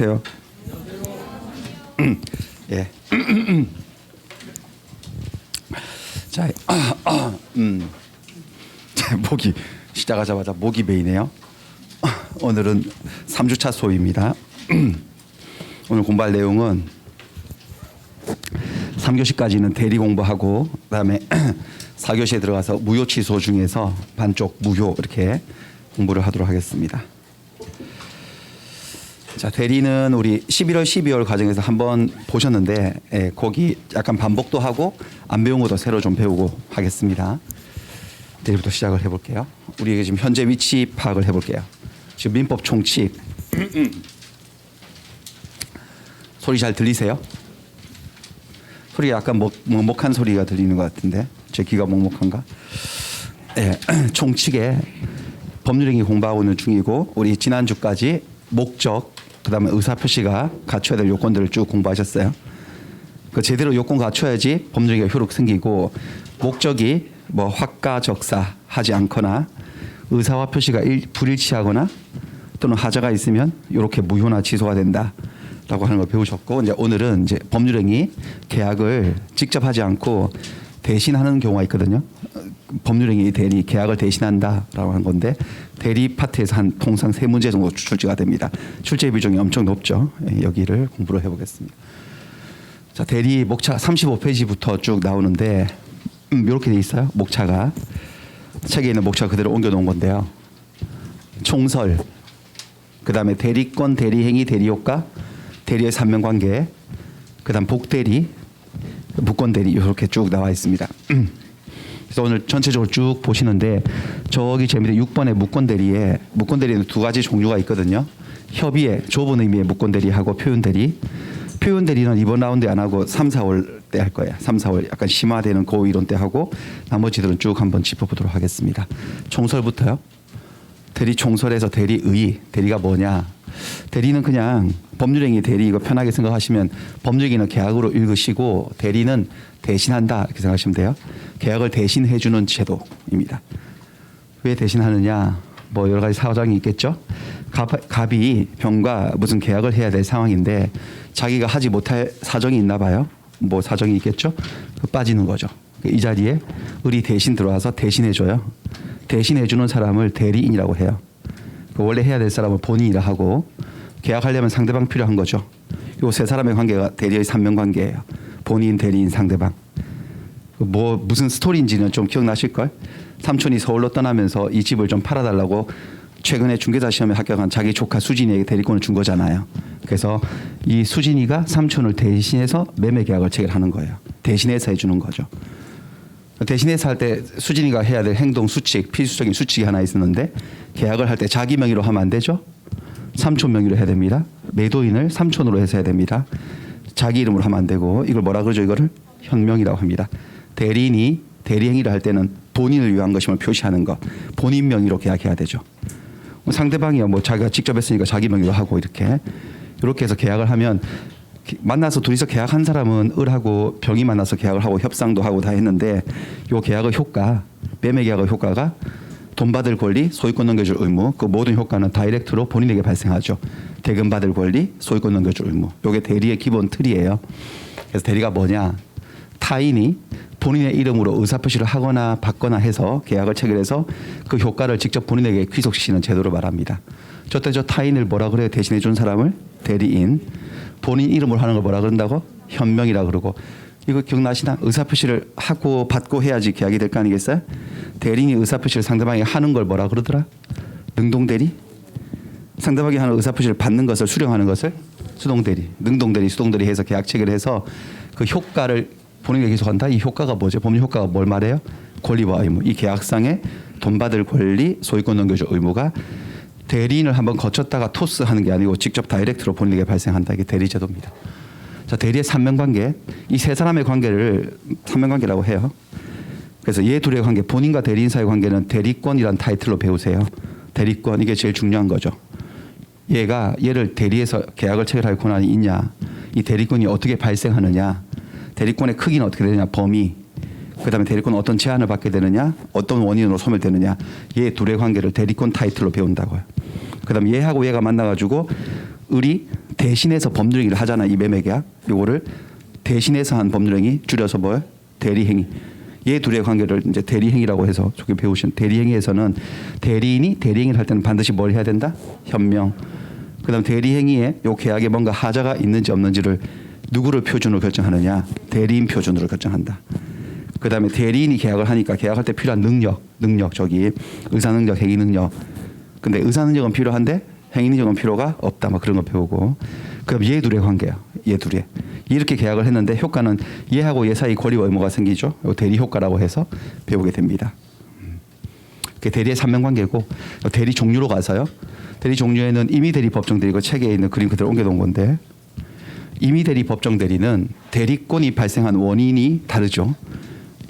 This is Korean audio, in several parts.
안녕하세요. 예. 자, 목이 시작하자마자 목이 메이네요. 오늘은 3주차 수업입니다. 오늘 공부할 내용은 3교시까지는 대리 공부하고 그다음에 4교시에 들어가서 무효 취소 중에서 반쪽 무효 이렇게 공부를 하도록 하겠습니다. 자, 대리는 우리 11월, 12월 과정에서 한번 보셨는데 거기 약간 반복도 하고 안 배운 것도 새로 좀 배우고 하겠습니다. 대리부터 시작을 해볼게요. 우리 지금 현재 위치 파악을 해볼게요. 지금 민법 총칙 소리 잘 들리세요? 소리가 약간 먹먹한 소리가 들리는 것 같은데 제 귀가 먹먹한가? 네, 총칙에 법률행위 공부하고 있는 중이고 우리 지난주까지 목적 그다음에 의사표시가 갖춰야 될 요건들을 쭉 공부하셨어요. 그 제대로 요건 갖춰야지 법률행위가 효력 생기고 목적이 뭐 확가적사 하지 않거나 의사와 표시가 불일치하거나 또는 하자가 있으면 이렇게 무효나 취소가 된다라고 하는 걸 배우셨고 이제 오늘은 이제 법률행위 계약을 직접 하지 않고 대신하는 경우가 있거든요. 법률행위 대리 계약을 대신한다라고 하는 건데 대리 파트에서 한 통상 3문제 정도 출제가 됩니다. 출제 비중이 엄청 높죠. 여기를 공부를 해보겠습니다. 자, 대리 목차 35페이지부터 쭉 나오는데 이렇게 돼 있어요. 목차가 책에 있는 목차 그대로 옮겨 놓은 건데요. 총설, 그다음에 대리권, 대리행위, 대리효과, 대리의 산명관계, 그다음 복대리, 무권대리 이렇게 쭉 나와 있습니다. 그래서 오늘 전체적으로 쭉 보시는데 저기 제 밑에 6번의 무권대리에는 두 가지 종류가 있거든요. 협의의 좁은 의미의 무권대리하고 표현대리. 표현대리는 이번 라운드에 안 하고 3, 4월 때 할 거예요. 3, 4월 약간 심화되는 고이론 때 하고 나머지들은 쭉 한번 짚어보도록 하겠습니다. 총설부터요. 대리 총설에서 대리의, 대리가 뭐냐. 대리는 그냥 법률행위 대리 이거 편하게 생각하시면 법률행위는 계약으로 읽으시고 대리는 대신한다 이렇게 생각하시면 돼요. 계약을 대신해 주는 제도입니다. 왜 대신하느냐? 뭐 여러 가지 사정이 있겠죠. 갑이 병과 무슨 계약을 해야 될 상황인데 자기가 하지 못할 사정이 있나 봐요. 뭐 사정이 있겠죠. 빠지는 거죠. 이 자리에 을이 대신 들어와서 대신해 줘요. 대신해 주는 사람을 대리인이라고 해요. 원래 해야 될 사람을 본인이라 하고 계약하려면 상대방 필요한 거죠. 요 세 사람의 관계가 대리의 산명관계예요. 본인, 대리인, 상대방. 뭐 무슨 스토리인지는 좀 기억나실 걸. 삼촌이 서울로 떠나면서 이 집을 좀 팔아달라고 최근에 중개사 시험에 합격한 자기 조카 수진이에게 대리권을 준 거잖아요. 그래서 이 수진이가 삼촌을 대신해서 매매 계약을 체결하는 거예요. 대신해서 해주는 거죠. 대신해서 할 때 수진이가 해야 될 행동 수칙, 필수적인 수칙이 하나 있었는데 계약을 할 때 자기 명의로 하면 안 되죠. 삼촌 명의로 해야 됩니다. 매도인을 삼촌으로 해서 해야 됩니다. 자기 이름으로 하면 안 되고 이걸 뭐라 그러죠? 이거를 현명이라고 합니다. 대리인이 대리행위를 할 때는 본인을 위한 것임을 표시하는 것. 본인 명의로 계약해야 되죠. 상대방이야 뭐 자기가 직접 했으니까 자기 명의로 하고 이렇게 해서 계약을 하면 만나서 둘이서 계약한 사람은 을하고 병이 만나서 계약을 하고 협상도 하고 다 했는데 이 계약의 효과, 매매 계약의 효과가 돈 받을 권리, 소유권 넘겨줄 의무, 그 모든 효과는 다이렉트로 본인에게 발생하죠. 대금 받을 권리, 소유권 넘겨줄 의무. 이게 대리의 기본 틀이에요. 그래서 대리가 뭐냐? 타인이 본인의 이름으로 의사표시를 하거나 받거나 해서 계약을 체결해서 그 효과를 직접 본인에게 귀속시키는 제도를 말합니다. 저때 저 타인을 뭐라 그래요? 대신해 준 사람을 대리인. 본인 이름으로 하는 걸 뭐라 그런다고? 현명이라 그러고. 이거 기억나시나? 의사표시를 하고 받고 해야지 계약이 될 거 아니겠어요? 대리인이 의사표시를 상대방이 하는 걸 뭐라 그러더라? 능동대리? 상대방이 하는 의사표시를 받는 것을 수령하는 것을 수동대리, 능동대리, 수동대리 해서 계약 체결해서 그 효과를 본인에게 계속한다? 이 효과가 뭐죠? 법률 효과가 뭘 말해요? 권리와 의무. 이 계약상에 돈 받을 권리, 소유권 넘겨줄 의무가 대리인을 한번 거쳤다가 토스하는 게 아니고 직접 다이렉트로 본인에게 발생한다. 이게 대리제도입니다. 자, 대리의 산명관계. 이 세 사람의 관계를 산명관계라고 해요. 그래서 얘 둘의 관계, 본인과 대리인 사이의 관계는 대리권이란 타이틀로 배우세요. 대리권, 이게 제일 중요한 거죠. 얘를 대리해서 계약을 체결할 권한이 있냐. 이 대리권이 어떻게 발생하느냐. 대리권의 크기는 어떻게 되느냐. 범위. 그다음에 대리권은 어떤 제한을 받게 되느냐, 어떤 원인으로 소멸되느냐, 얘 둘의 관계를 대리권 타이틀로 배운다고요. 그다음에 얘하고 얘가 만나가지고 을이 대신해서 법률행위를 하잖아. 이 매매계약. 요거를 대신해서 한 법률행위 줄여서 뭐예요? 대리행위. 얘 둘의 관계를 이제 대리행위라고 해서 저기 배우신 대리행위에서는 대리인이 대리행위를 할 때는 반드시 뭘 해야 된다? 현명. 그다음 대리행위에 요 계약에 뭔가 하자가 있는지 없는지를 누구를 표준으로 결정하느냐? 대리인 표준으로 결정한다. 그다음에 대리인이 계약을 하니까 계약할 때 필요한 능력 저기 의사 능력, 행위 능력. 근데 의사 능력은 필요한데 행위 능력은 필요가 없다. 막 그런 거 배우고. 그럼 얘 둘의 관계야. 얘 둘이 이렇게 계약을 했는데 효과는 얘하고 얘 사이 권리 의무가 생기죠. 대리 효과라고 해서 배우게 됩니다. 그게 대리의 삼명관계고 대리 종류로 가서요. 대리 종류에는 임의 대리 법정 대리 그 책에 있는 그림 그대로 옮겨놓은 건데 임의 대리 법정 대리는 대리권이 발생한 원인이 다르죠.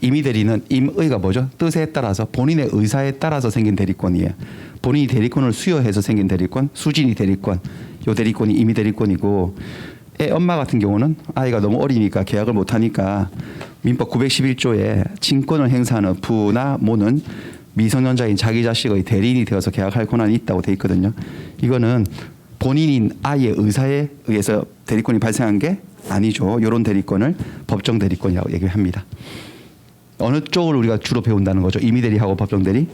임의 대리는 임의가 뭐죠? 뜻에 따라서 본인의 의사에 따라서 생긴 대리권이에요. 본인이 대리권을 수여해서 생긴 대리권, 수진이 대리권, 요 대리권이 임의 대리권이고 애 엄마 같은 경우는 아이가 너무 어리니까 계약을 못하니까 민법 911조에 친권을 행사하는 부나 모는 미성년자인 자기 자식의 대리인이 되어서 계약할 권한이 있다고 돼 있거든요. 이거는 본인인 아이의 의사에 의해서 대리권이 발생한 게 아니죠. 이런 대리권을 법정 대리권이라고 얘기합니다. 어느 쪽을 우리가 주로 배운다는 거죠? 임의 대리하고 법정 대리?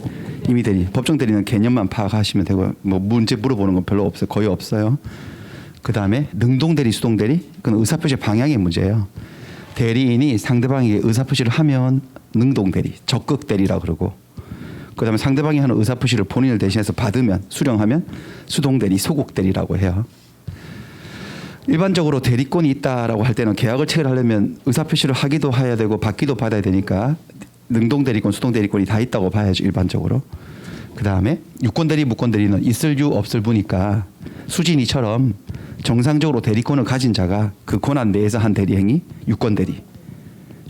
임의 대리. 법정 대리는 개념만 파악하시면 되고 뭐 문제 물어보는 건 별로 없어요. 거의 없어요. 그다음에 능동 대리, 수동 대리? 그건 의사표시 방향의 문제예요. 대리인이 상대방에게 의사표시를 하면 능동 대리, 적극 대리라 그러고 그다음에 상대방이 하는 의사표시를 본인을 대신해서 받으면 수령하면 수동 대리, 소극 대리라고 해요. 일반적으로 대리권이 있다라고 할 때는 계약을 체결하려면 의사표시를 하기도 해야 되고 받기도 받아야 되니까 능동 대리권, 수동 대리권이 다 있다고 봐야죠. 일반적으로. 그다음에 유권 대리, 무권 대리는 있을 유 없을 부니까 수진이처럼 정상적으로 대리권을 가진 자가 그 권한 내에서 한 대리 행위 유권 대리.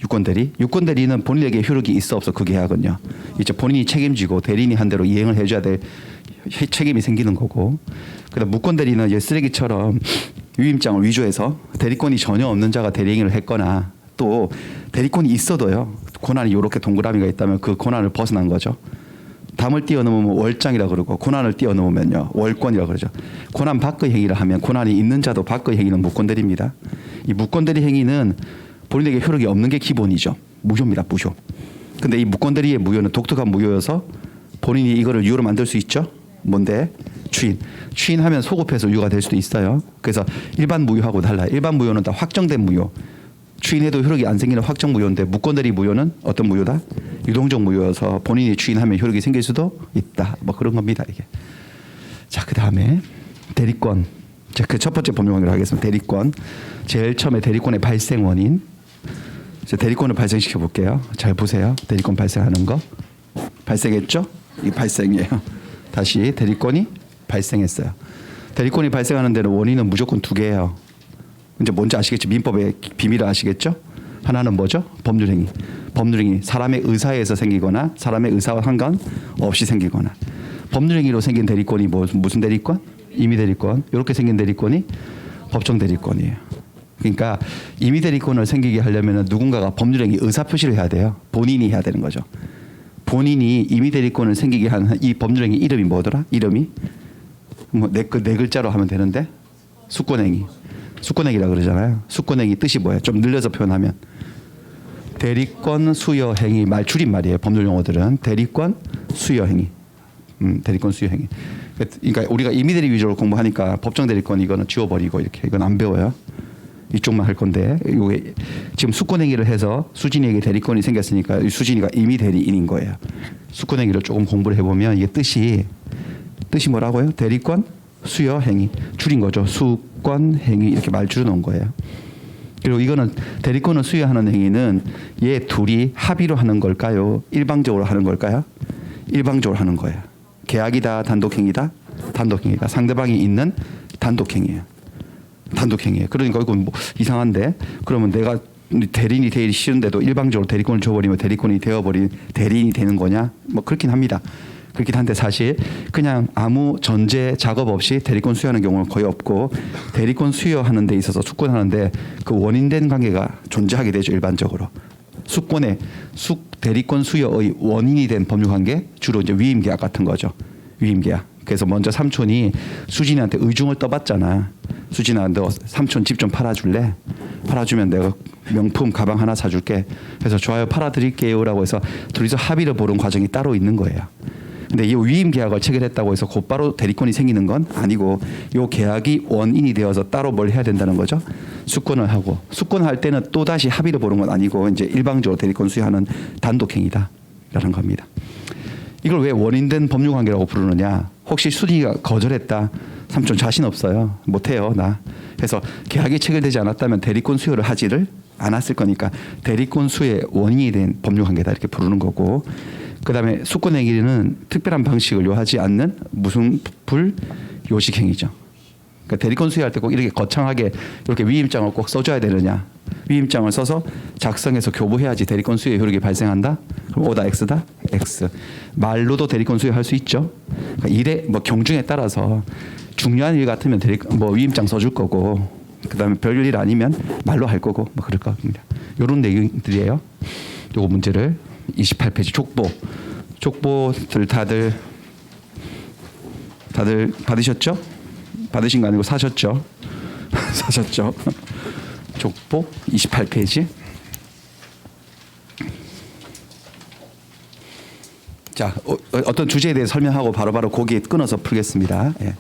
유권 대리. 유권 대리는 본인에게 효력이 있어 없어 그 계약은요. 이제 본인이 책임지고 대리인이 한 대로 이행을 해줘야 될 책임이 생기는 거고. 그다음 무권 대리는 쓰레기처럼 유임장을 위조해서 대리권이 전혀 없는 자가 대리행위를 했거나 또 대리권이 있어도요 권한이 이렇게 동그라미가 있다면 그 권한을 벗어난 거죠. 담을 뛰어넘으면 월장이라 그러고 권한을 뛰어넘으면요 월권이라 그러죠. 권한 밖의 행위를 하면 권한이 있는 자도 밖의 행위는 무권 대리입니다. 이 무권 대리 행위는 본인에게 효력이 없는 게 기본이죠. 무효입니다. 무효. 근데 이 무권 대리의 무효는 독특한 무효여서 본인이 이거를 유효로 만들 수 있죠. 뭔데? 추인. 추인하면 소급해서 유효가 될 수도 있어요. 그래서 일반 무효하고 달라요. 일반 무효는 다 확정된 무효. 추인해도 효력이 안 생기는 확정 무효인데 무권 대리 무효는 어떤 무효다? 유동적 무효여서 본인이 추인하면 효력이 생길 수도 있다. 뭐 그런 겁니다. 이게. 자, 그다음에 대리권. 자, 그 첫 번째 법률관계로 하겠습니다. 대리권. 제일 처음에 대리권의 발생 원인. 대리권을 발생시켜 볼게요. 잘 보세요. 대리권 발생하는 거. 발생했죠? 이 발생이에요. 다시 대리권이 발생했어요. 대리권이 발생하는 데는 원인은 무조건 두 개예요. 이제 뭔지 아시겠죠? 민법의 비밀을 아시겠죠? 하나는 뭐죠? 법률행위. 법률행위. 사람의 의사에서 생기거나 사람의 의사와 상관없이 생기거나. 법률행위로 생긴 대리권이 무슨 대리권? 임의 대리권. 이렇게 생긴 대리권이 법정 대리권이에요. 그러니까 임의 대리권을 생기게 하려면 누군가가 법률행위 의사표시를 해야 돼요. 본인이 해야 되는 거죠. 본인이 임의 대리권을 생기게 한 이 법률행위 이름이 뭐더라? 이름이 뭐 네 글자로 하면 되는데 수권행위. 수권행위라 그러잖아요. 수권행위 뜻이 뭐예요? 좀 늘려서 표현하면 대리권 수여행위 말 줄임말이에요. 법률 용어들은 대리권 수여행위. 대리권 수여행위. 그러니까 우리가 임의 대리 위주로 공부하니까 법정 대리권 이거는 지워버리고 이렇게 이건 안 배워요. 이쪽만 할 건데 이게 지금 수권행위를 해서 수진이에게 대리권이 생겼으니까 수진이가 임의 대리인인 거예요. 수권행위를 조금 공부를 해보면 이게 뜻이 뭐라고요? 대리권 수여행위 줄인 거죠. 수권행위 이렇게 말 줄여놓은 거예요. 그리고 이거는 대리권을 수여하는 행위는 얘 둘이 합의로 하는 걸까요? 일방적으로 하는 걸까요? 일방적으로 하는 거예요. 계약이다, 단독행위다, 단독행위다. 상대방이 있는 단독행위예요. 단독행위예요. 그러니까 이건 뭐 이상한데 그러면 내가 대리인이 되기 싫은데도 일방적으로 대리권을 줘버리면 대리권이 되어버린 대리인이 되는 거냐? 뭐 그렇긴 합니다. 그렇긴 한데 사실 그냥 아무 전제 작업 없이 대리권 수여하는 경우는 거의 없고 대리권 수여하는 데 있어서 수권하는데 그 원인된 관계가 존재하게 되죠. 일반적으로. 대리권 수여의 원인이 된 법률관계 주로 이제 위임계약 같은 거죠. 위임계약. 그래서 먼저 삼촌이 수진이한테 의중을 떠봤잖아. 수진아, 너 삼촌 집 좀 팔아줄래? 팔아주면 내가 명품 가방 하나 사줄게. 그래서 좋아요, 팔아드릴게요라고 해서 둘이서 합의를 보는 과정이 따로 있는 거예요. 근데 이 위임 계약을 체결했다고 해서 곧바로 대리권이 생기는 건 아니고 이 계약이 원인이 되어서 따로 뭘 해야 된다는 거죠. 수권을 하고 수권할 때는 또 다시 합의를 보는 건 아니고 이제 일방적으로 대리권 수여하는 단독행위다라는 겁니다. 이걸 왜 원인된 법률관계라고 부르느냐? 혹시 수진이가 거절했다. 삼촌 자신 없어요. 못해요 나. 그래서 계약이 체결되지 않았다면 대리권 수여를 하지를 않았을 거니까 대리권 수여의 원인이 된 법률관계다 이렇게 부르는 거고, 그다음에 수권행위는 특별한 방식을 요하지 않는 무슨 불요식행위죠. 그러니까 대리권 수여할 때 꼭 이렇게 거창하게 이렇게 위임장을 꼭 써줘야 되느냐? 위임장을 써서 작성해서 교부해야지 대리권 수여 효력이 발생한다? 그럼 O다 X다? X. 말로도 대리권 수여할 수 있죠. 그러니까 일의 뭐 경중에 따라서 중요한 일 같으면 위임장 써줄 거고, 그다음에 별일 아니면 말로 할 거고 뭐 그럴 겁니다. 이런 내용들이에요. 요거 문제를 28페이지 족보들 다들 받으셨죠? 받으신 거 아니고 사셨죠? 사셨죠? 족보 28페이지. 자, 어떤 주제에 대해 설명하고 바로바로 거기에 끊어서 풀겠습니다. 예.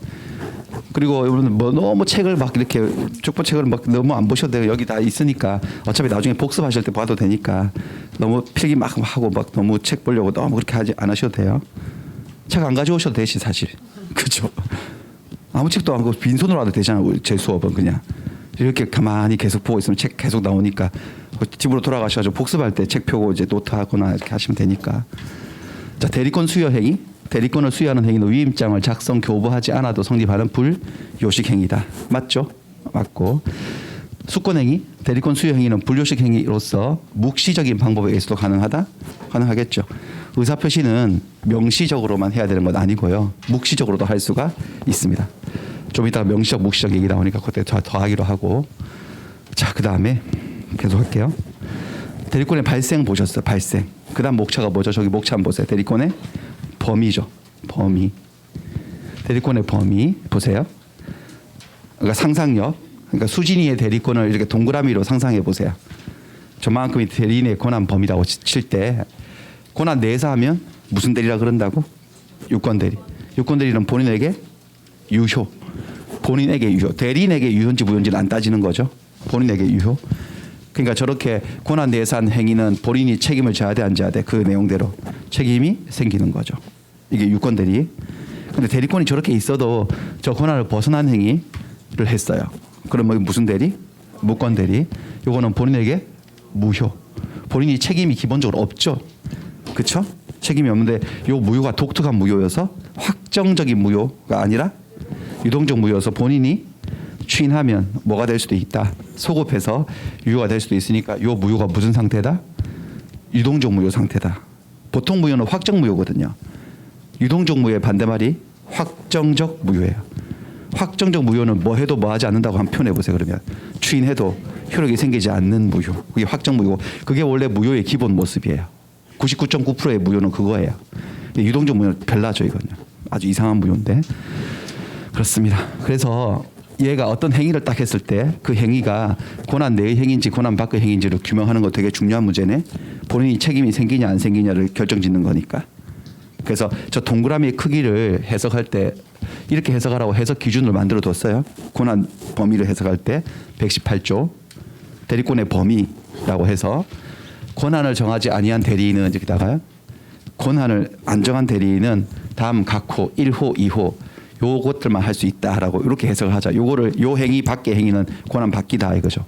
그리고 여러분 뭐 너무 책을 막 이렇게 족보 책을 막 너무 안 보셔도 돼요. 여기 다 있으니까 어차피 나중에 복습하실 때 봐도 되니까 너무 필기 막 하고 막 너무 책 보려고 너무 그렇게 하지 안 하셔도 돼요. 책 안 가져오셔도 되시 사실. 그죠? 아무 책도 안 보고 빈손으로 와도 되잖아요. 제 수업은 그냥 이렇게 가만히 계속 보고 있으면 책 계속 나오니까 집으로 돌아가셔가지고 복습할 때 책 펴고 이제 노트하거나 이렇게 하시면 되니까. 자, 대리권 수여 행위. 대리권을 수여하는 행위는 위임장을 작성 교부하지 않아도 성립하는 불요식 행위다. 맞죠? 맞고. 수권 행위, 대리권 수여 행위는 불요식 행위로서 묵시적인 방법에 의해서도 가능하다? 가능하겠죠. 의사 표시는 명시적으로만 해야 되는 건 아니고요. 묵시적으로도 할 수가 있습니다. 좀 이따가 명시적, 묵시적 얘기 나오니까 그때 더하기로 하고. 자, 그다음에 계속 할게요. 대리권의 발생 보셨어요. 발생. 그다음 목차가 뭐죠? 저기 목차 한번 보세요. 대리권의 범위죠. 범위. 대리권의 범위 보세요. 그러니까 상상력. 그러니까 수진이의 대리권을 이렇게 동그라미로 상상해 보세요. 저만큼이 대리인의 권한 범위라고 칠 때 권한 내에서 하면 무슨 대리라 그런다고? 유권 대리. 유권 대리는 본인에게 유효. 본인에게 유효. 대리인에게 유효인지 무효인지는 안 따지는 거죠. 본인에게 유효. 그러니까 저렇게 권한 내에서 한 행위는 본인이 책임을 져야 돼 안 져야 돼? 그 내용대로 책임이 생기는 거죠. 이게 유권 대리. 근데 대리권이 저렇게 있어도 저 권한을 벗어난 행위를 했어요. 그러면 무슨 대리? 무권 대리. 요거는 본인에게 무효. 본인이 책임이 기본적으로 없죠. 그렇죠? 책임이 없는데 요 무효가 독특한 무효여서 확정적인 무효가 아니라 유동적 무효여서 본인이 추인하면 뭐가 될 수도 있다. 소급해서 유효가 될 수도 있으니까 요 무효가 무슨 상태다? 유동적 무효 상태다. 보통 무효는 확정 무효거든요. 유동적 무효의 반대말이 확정적 무효예요. 확정적 무효는 뭐 해도 뭐 하지 않는다고 한번 표현해 보세요. 그러면 추인해도 효력이 생기지 않는 무효. 그게 확정 무효고 그게 원래 무효의 기본 모습이에요. 99.9%의 무효는 그거예요. 유동적 무효는 별나죠 이거는. 아주 이상한 무효인데. 그렇습니다. 그래서 얘가 어떤 행위를 딱 했을 때 그 행위가 권한 내의 행위인지 권한 밖의 행위인지를 규명하는 거 되게 중요한 문제네. 본인이 책임이 생기냐 안 생기냐를 결정짓는 거니까. 그래서 저 동그라미의 크기를 해석할 때 이렇게 해석하라고 해석 기준을 만들어 뒀어요. 권한 범위를 해석할 때 118조 대리권의 범위라고 해서 권한을 정하지 아니한 대리인은 이렇게 나가요. 권한을 안 정한 대리인은 다음 각호 1호, 2호 요것들만 할 수 있다라고 이렇게 해석을 하자. 요거를 요 행위 밖의 행위는 권한 밖이다 이거죠.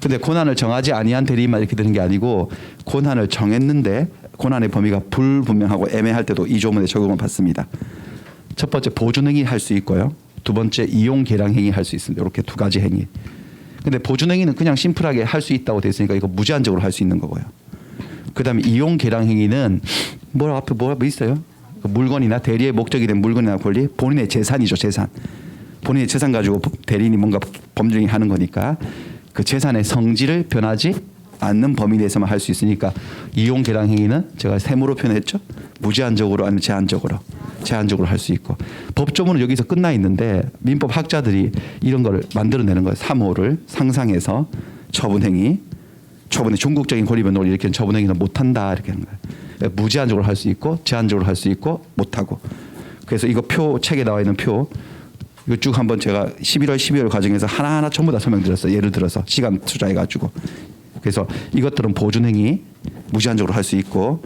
근데 권한을 정하지 아니한 대리인만 이렇게 되는 게 아니고 권한을 정했는데 권한의 범위가 불분명하고 애매할 때도 이 조문에 적용을 받습니다. 첫 번째 보존행위 할 수 있고요. 두 번째 이용 계량 행위 할 수 있습니다. 이렇게 두 가지 행위. 근데 보존행위는 그냥 심플하게 할 수 있다고 돼 있으니까 이거 무제한적으로 할 수 있는 거고요. 그다음에 이용 계량 행위는 뭐 앞에 뭐 있어요? 물건이나 대리의 목적이 된 물건이나 권리, 본인의 재산이죠. 재산. 본인의 재산 가지고 대리인이 뭔가 법률행위 하는 거니까 그 재산의 성질을 변하지 않는 범위 내에서만 할 수 있으니까 이용 계량 행위는 제가 세모로 표현했죠. 무제한적으로 아니면 제한적으로. 제한적으로 할 수 있고 법조문은 여기서 끝나 있는데 민법 학자들이 이런 걸 만들어내는 거예요. 3호를 상상해서 처분행위, 처분의 중국적인 권리변 논리 이렇게 처분행위는 못한다 이렇게 하는 거예요. 무제한적으로 할 수 있고 제한적으로 할 수 있고 못하고. 그래서 이거 표 책에 나와 있는 표 이거 쭉 한번 제가 11월 12월 과정에서 하나하나 전부 다 설명드렸어요. 예를 들어서 시간 투자해가지고. 그래서 이것들은 보존행위 무제한적으로 할 수 있고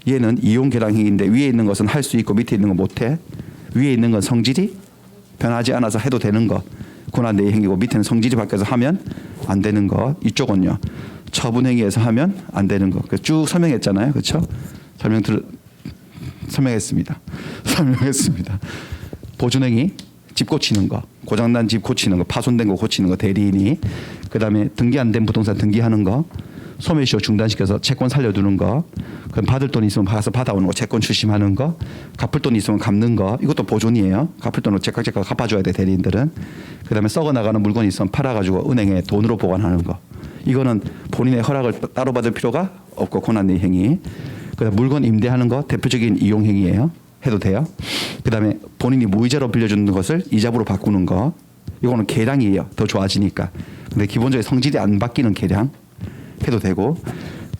얘는 이용계량행위인데 위에 있는 것은 할 수 있고 밑에 있는 건 못해. 위에 있는 건 성질이 변하지 않아서 해도 되는 거 권한 내의 행위고 밑에는 성질이 바뀌어서 하면 안 되는 거. 이쪽은요 처분행위에서 하면 안 되는 거. 쭉 설명했잖아요. 그렇죠? 설명했습니다. 설명했습니다. 보존행위 집 고치는 거, 고장난 집 고치는 거, 파손된 거 고치는 거 대리인이. 그다음에 등기 안 된 부동산 등기하는 거, 소매시효 중단시켜서 채권 살려두는 거, 그럼 받을 돈 있으면 가서 받아오는 거, 채권 출심하는 거, 갚을 돈 있으면 갚는 거, 이것도 보존이에요. 갚을 돈을 제깍 갚아줘야 돼 대리인들은. 그다음에 썩어 나가는 물건이 있으면 팔아가지고 은행에 돈으로 보관하는 거, 이거는 본인의 허락을 따로 받을 필요가 없고 권한의 행위. 그다음 물건 임대하는 거 대표적인 이용 행위예요. 해도 돼요. 그다음에 본인이 무이자로 빌려주는 것을 이자부로 바꾸는 거, 이거는 계량이에요. 더 좋아지니까. 근데 기본적으로 성질이 안 바뀌는 계량 해도 되고.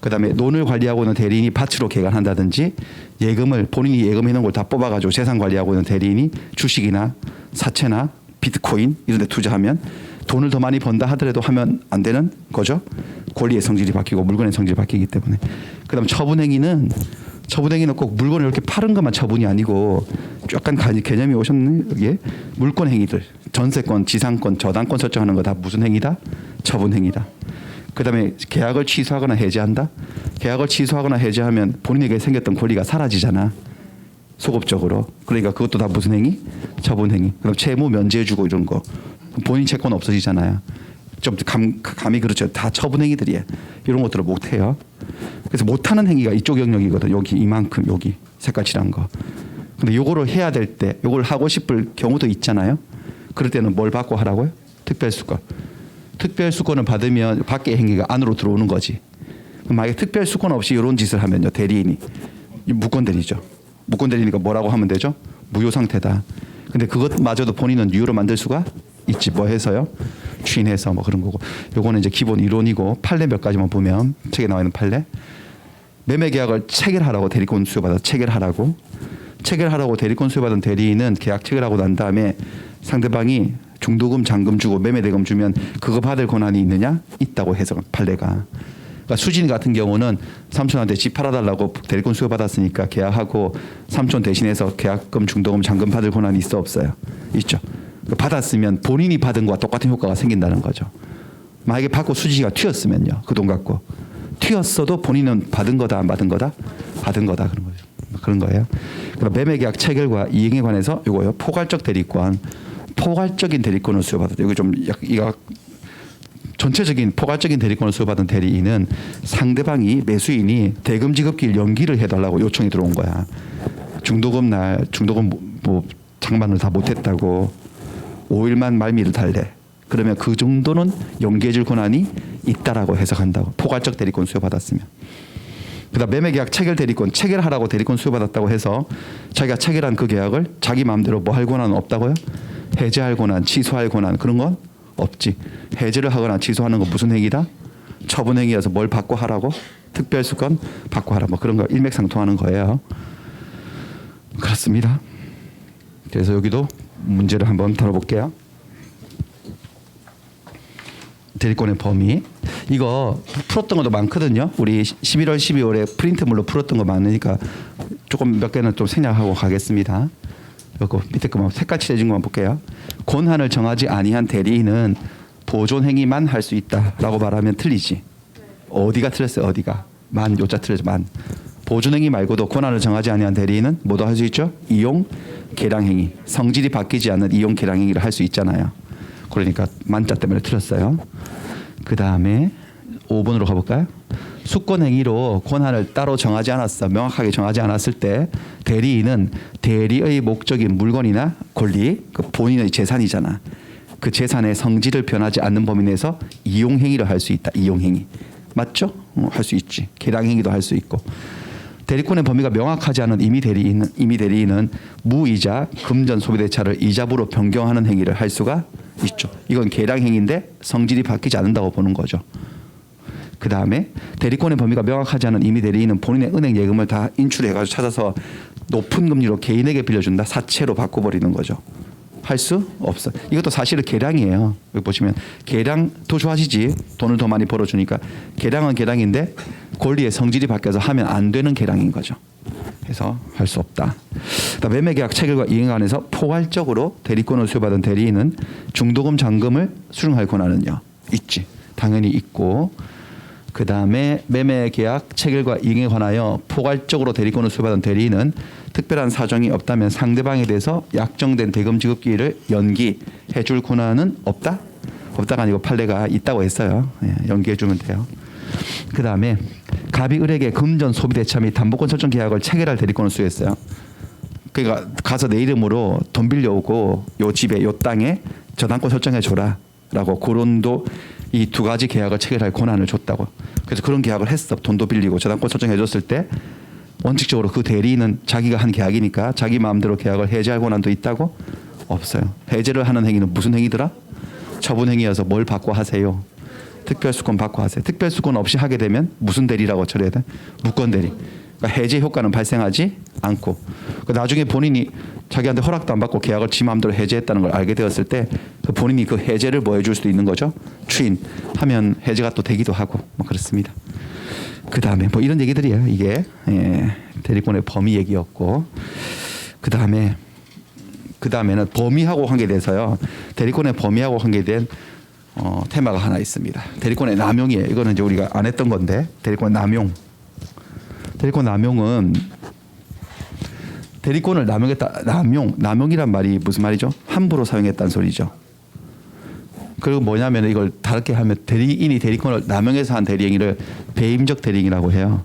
그다음에 논을 관리하고 있는 대리인이 밭으로 개간한다든지 예금을 본인이 예금해 놓은 걸 다 뽑아가지고 재산 관리하고 있는 대리인이 주식이나 사채나 비트코인 이런 데 투자하면 돈을 더 많이 번다 하더라도 하면 안 되는 거죠. 권리의 성질이 바뀌고 물건의 성질이 바뀌기 때문에. 그다음 처분행위는 꼭 물건을 이렇게 파는 것만 처분이 아니고 약간 개념이 오셨네. 여기에 물권 행위들, 전세권, 지상권, 저당권 설정하는 거 다 무슨 행위다? 처분 행위다. 그다음에 계약을 취소하거나 해지한다. 계약을 취소하거나 해지하면 본인에게 생겼던 권리가 사라지잖아. 소급적으로. 그러니까 그것도 다 무슨 행위? 처분 행위. 그럼 채무 면제해주고 이런 거 본인 채권 없어지잖아요. 좀 감이 그렇죠. 다 처분 행위들이에요. 이런 것들을 못 해요. 그래서 못하는 행위가 이쪽 영역이거든. 여기 이만큼 여기 색깔 칠한 거. 근데 요거를 해야 될 때, 요걸 하고 싶을 경우도 있잖아요. 그럴 때는 뭘 받고 하라고요? 특별수권. 특별수권을 받으면 밖의 행위가 안으로 들어오는 거지. 만약에 특별수권 없이 이런 짓을 하면요, 대리인이 무권대리죠. 무권대리니까 뭐라고 하면 되죠? 무효 상태다. 근데 그것마저도 본인은 유효로 만들 수가 있지. 뭐 해서요? 추인해서 뭐 그런 거고. 요거는 이제 기본 이론이고 판례 몇 가지만 보면 책에 나와 있는 판례. 매매 계약을 체결하라고 대리권 수여받아 체결하라고 대리권 수여받은 대리인은 계약 체결하고 난 다음에 상대방이 중도금 잔금 주고 매매 대금 주면 그거 받을 권한이 있느냐? 있다고 해서 판례가. 그러니까 수진 같은 경우는 삼촌한테 집 팔아달라고 대리권 수여받았으니까 계약하고 삼촌 대신해서 계약금 중도금 잔금 받을 권한이 있어 없어요? 있죠. 받았으면 본인이 받은 거와 똑같은 효과가 생긴다는 거죠. 만약에 받고 수지가 튀었으면요. 그 돈 갖고. 튀었어도 본인은 받은 거다 안 받은 거다? 받은 거다 그런 거죠. 그런 거예요. 그럼 매매계약 체결과 이행에 관해서 이거요. 포괄적 대리권. 포괄적인 대리권을 수여받았다. 여기 좀 이거 전체적인 포괄적인 대리권을 수여받은 대리인은 상대방이 매수인이 대금 지급기일 연기를 해달라고 요청이 들어온 거야. 중도금 뭐 장만을 다 못했다고 5일만 말미를 달래. 그러면 그 정도는 연기해줄 권한이 있다라고 해석한다고. 포괄적 대리권 수여받았으면. 그다음 매매계약 체결 대리권 체결하라고 대리권 수여받았다고 해서 자기가 체결한 그 계약을 자기 마음대로 뭐 할 권한은 없다고요? 해제할 권한, 취소할 권한 그런 건 없지. 해제를 하거나 취소하는 건 무슨 행위다? 처분 행위여서 뭘 받고 하라고? 특별수권 받고 하라. 뭐 그런 거 일맥상통하는 거예요. 그렇습니다. 그래서 여기도 문제를 한번 다뤄볼게요. 대리권의 범위. 이거 풀었던 것도 많거든요. 우리 11월, 12월에 프린트물로 풀었던 거 많으니까 조금 몇 개는 좀 생략하고 가겠습니다. 이거 밑에 거만 색깔 칠해진 것만 볼게요. 권한을 정하지 아니한 대리인은 보존 행위만 할 수 있다라고 말하면 틀리지. 어디가 틀렸어요? 어디가? 만 요자 틀려져. 만. 보존 행위 말고도 권한을 정하지 아니한 대리인은 뭐도 할 수 있죠? 이용 계량 행위. 성질이 바뀌지 않는 이용 계량 행위를 할 수 있잖아요. 그러니까 만자 때문에 틀렸어요. 그 다음에 5번으로 가볼까요? 수권 행위로 권한을 따로 정하지 않았어. 명확하게 정하지 않았을 때 대리인은 대리의 목적인 물건이나 권리, 그 본인의 재산이잖아. 그 재산의 성질을 변하지 않는 범위 내에서 이용 행위를 할 수 있다. 이용 행위. 맞죠? 할 수 있지. 계량 행위도 할 수 있고. 대리권의 범위가 명확하지 않은 임의 대리인은 무이자 금전 소비대차를 이자부로 변경하는 행위를 할 수가 있죠. 이건 계량 행위인데 성질이 바뀌지 않는다고 보는 거죠. 그 다음에 대리권의 범위가 명확하지 않은 임의 대리인은 본인의 은행 예금을 다 인출해가지고 찾아서 높은 금리로 개인에게 빌려준다. 사채로 바꿔버리는 거죠. 할 수 없어. 이것도 사실은 계량이에요. 여기 보시면 계량 더 좋아지지. 돈을 더 많이 벌어주니까 계량은 계량인데 권리의 성질이 바뀌어서 하면 안 되는 계량인 거죠. 그래서 할 수 없다. 매매계약 체결과 이행 안에서 포괄적으로 대리권을 수여받은 대리인은 중도금 잔금을 수령할 권한은요. 있지. 당연히 있고 그 다음에 매매계약 체결과 이행에 관하여 포괄적으로 대리권을 수여받은 대리인은 특별한 사정이 없다면 상대방에 대해서 약정된 대금 지급 기일을 연기해 줄 권한은 없다? 없다가 아니고 판례가 있다고 했어요. 예, 연기해 주면 돼요. 그 다음에 갑이 을에게 금전 소비대차 및 담보권 설정 계약을 체결할 대리권을 수여했어요. 그러니까 가서 내 이름으로 돈 빌려오고 요 집에 요 땅에 저당권 설정해 줘라 라고 그런도 이 두 가지 계약을 체결할 권한을 줬다고. 그래서 그런 계약을 했어. 돈도 빌리고 저당권 설정해 줬을 때 원칙적으로 그 대리인은 자기가 한 계약이니까 자기 마음대로 계약을 해제할 권한도 있다고? 없어요. 해제를 하는 행위는 무슨 행위더라? 처분 행위여서 뭘 받고 하세요? 특별수권 받고 하세요. 특별수권 없이 하게 되면 무슨 대리라고 처리해야 돼? 무권 대리. 그러니까 해제 효과는 발생하지 않고 나중에 본인이 자기한테 허락도 안 받고 계약을 지 마음대로 해제했다는 걸 알게 되었을 때 본인이 그 해제를 뭐 해줄 수도 있는 거죠. 추인하면 해제가 또 되기도 하고 뭐 그렇습니다. 그 다음에 뭐 이런 얘기들이에요. 이게 대리권의 범위 얘기였고 그 다음에는 범위하고 관계돼서요. 대리권의 범위하고 관계된 테마가 하나 있습니다. 대리권의 남용이에요. 이거는 이제 우리가 안 했던 건데 대리권 남용. 대리권 남용은 대리권을 남용했다. 남용이란 말이 무슨 말이죠? 함부로 사용했다는 소리죠. 그리고 뭐냐면 이걸 다르게 하면 대리인이 대리권을 남용해서 한 대리행위를 배임적 대리행위라고 해요.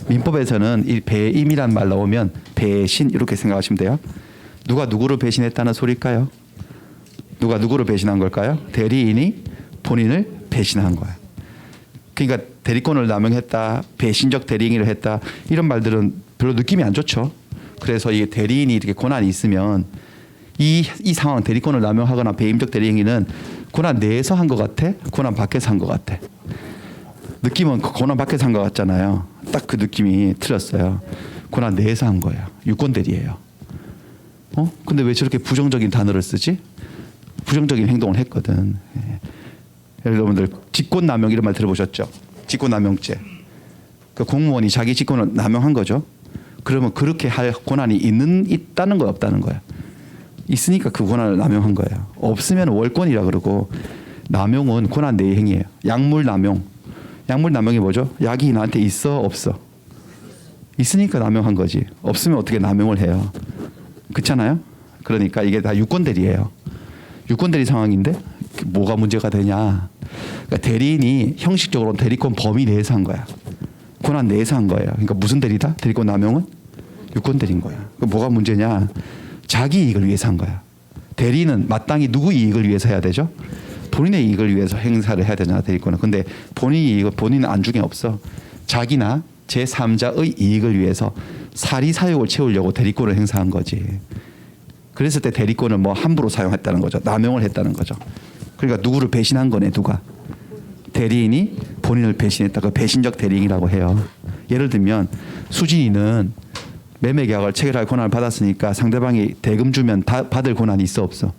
민법에서는 이 배임이란 말 나오면 배신 이렇게 생각하시면 돼요. 누가 누구를 배신했다는 소리일까요? 누가 누구를 배신한 걸까요? 대리인이 본인을 배신한 거예요. 그러니까 대리권을 남용했다, 배신적 대리행위를 했다 이런 말들은 별로 느낌이 안 좋죠. 그래서 이 대리인이 이렇게 권한이 있으면 이 상황 대리권을 남용하거나 배임적 대리행위는 권한 내에서 한 것 같아? 권한 밖에서 한 것 같아? 느낌은 권한 밖에서 한 것 같잖아요. 딱 그 느낌이 틀렸어요. 권한 내에서 한 거예요. 유권 대리예요. 근데 왜 저렇게 부정적인 단어를 쓰지? 부정적인 행동을 했거든. 여러분들 직권남용 이런 말 들어보셨죠? 직권남용죄. 그 공무원이 자기 직권을 남용한 거죠. 그러면 그렇게 할 권한이 있다는 거야, 없다는 거야? 있으니까 그 권한을 남용한 거예요. 없으면 월권이라 그러고 남용은 권한 내의 행위예요. 약물 남용. 약물 남용이 뭐죠? 약이 나한테 있어, 없어? 있으니까 남용한 거지. 없으면 어떻게 남용을 해요? 그렇잖아요? 그러니까 이게 다 유권 대리예요. 유권 대리 상황인데 뭐가 문제가 되냐? 그러니까 대리인이 형식적으로 대리권 범위 내에서 한 거야. 권한 내에서 한 거예요. 그러니까 무슨 대리다? 대리권 남용은 유권 대리인 거야. 뭐가 문제냐? 자기 이익을 위해서 한 거야. 대리는 마땅히 누구 이익을 위해서 해야 되죠? 본인의 이익을 위해서 행사를 해야 되잖아, 대리권은. 근데 본인의 이익을 본인은 안중에 없어. 자기나 제3자의 이익을 위해서 사리사욕을 채우려고 대리권을 행사한 거지. 그랬을 때 대리권을 뭐 함부로 사용했다는 거죠. 남용을 했다는 거죠. 그러니까 누구를 배신한 거네, 누가. 대리인이 본인을 배신했다. 그 배신적 대리인이라고 해요. 예를 들면 수진이는 매매 계약을 체결할 권한을 받았으니까 상대방이 대금 주면 받을 권한이 있어, 없어?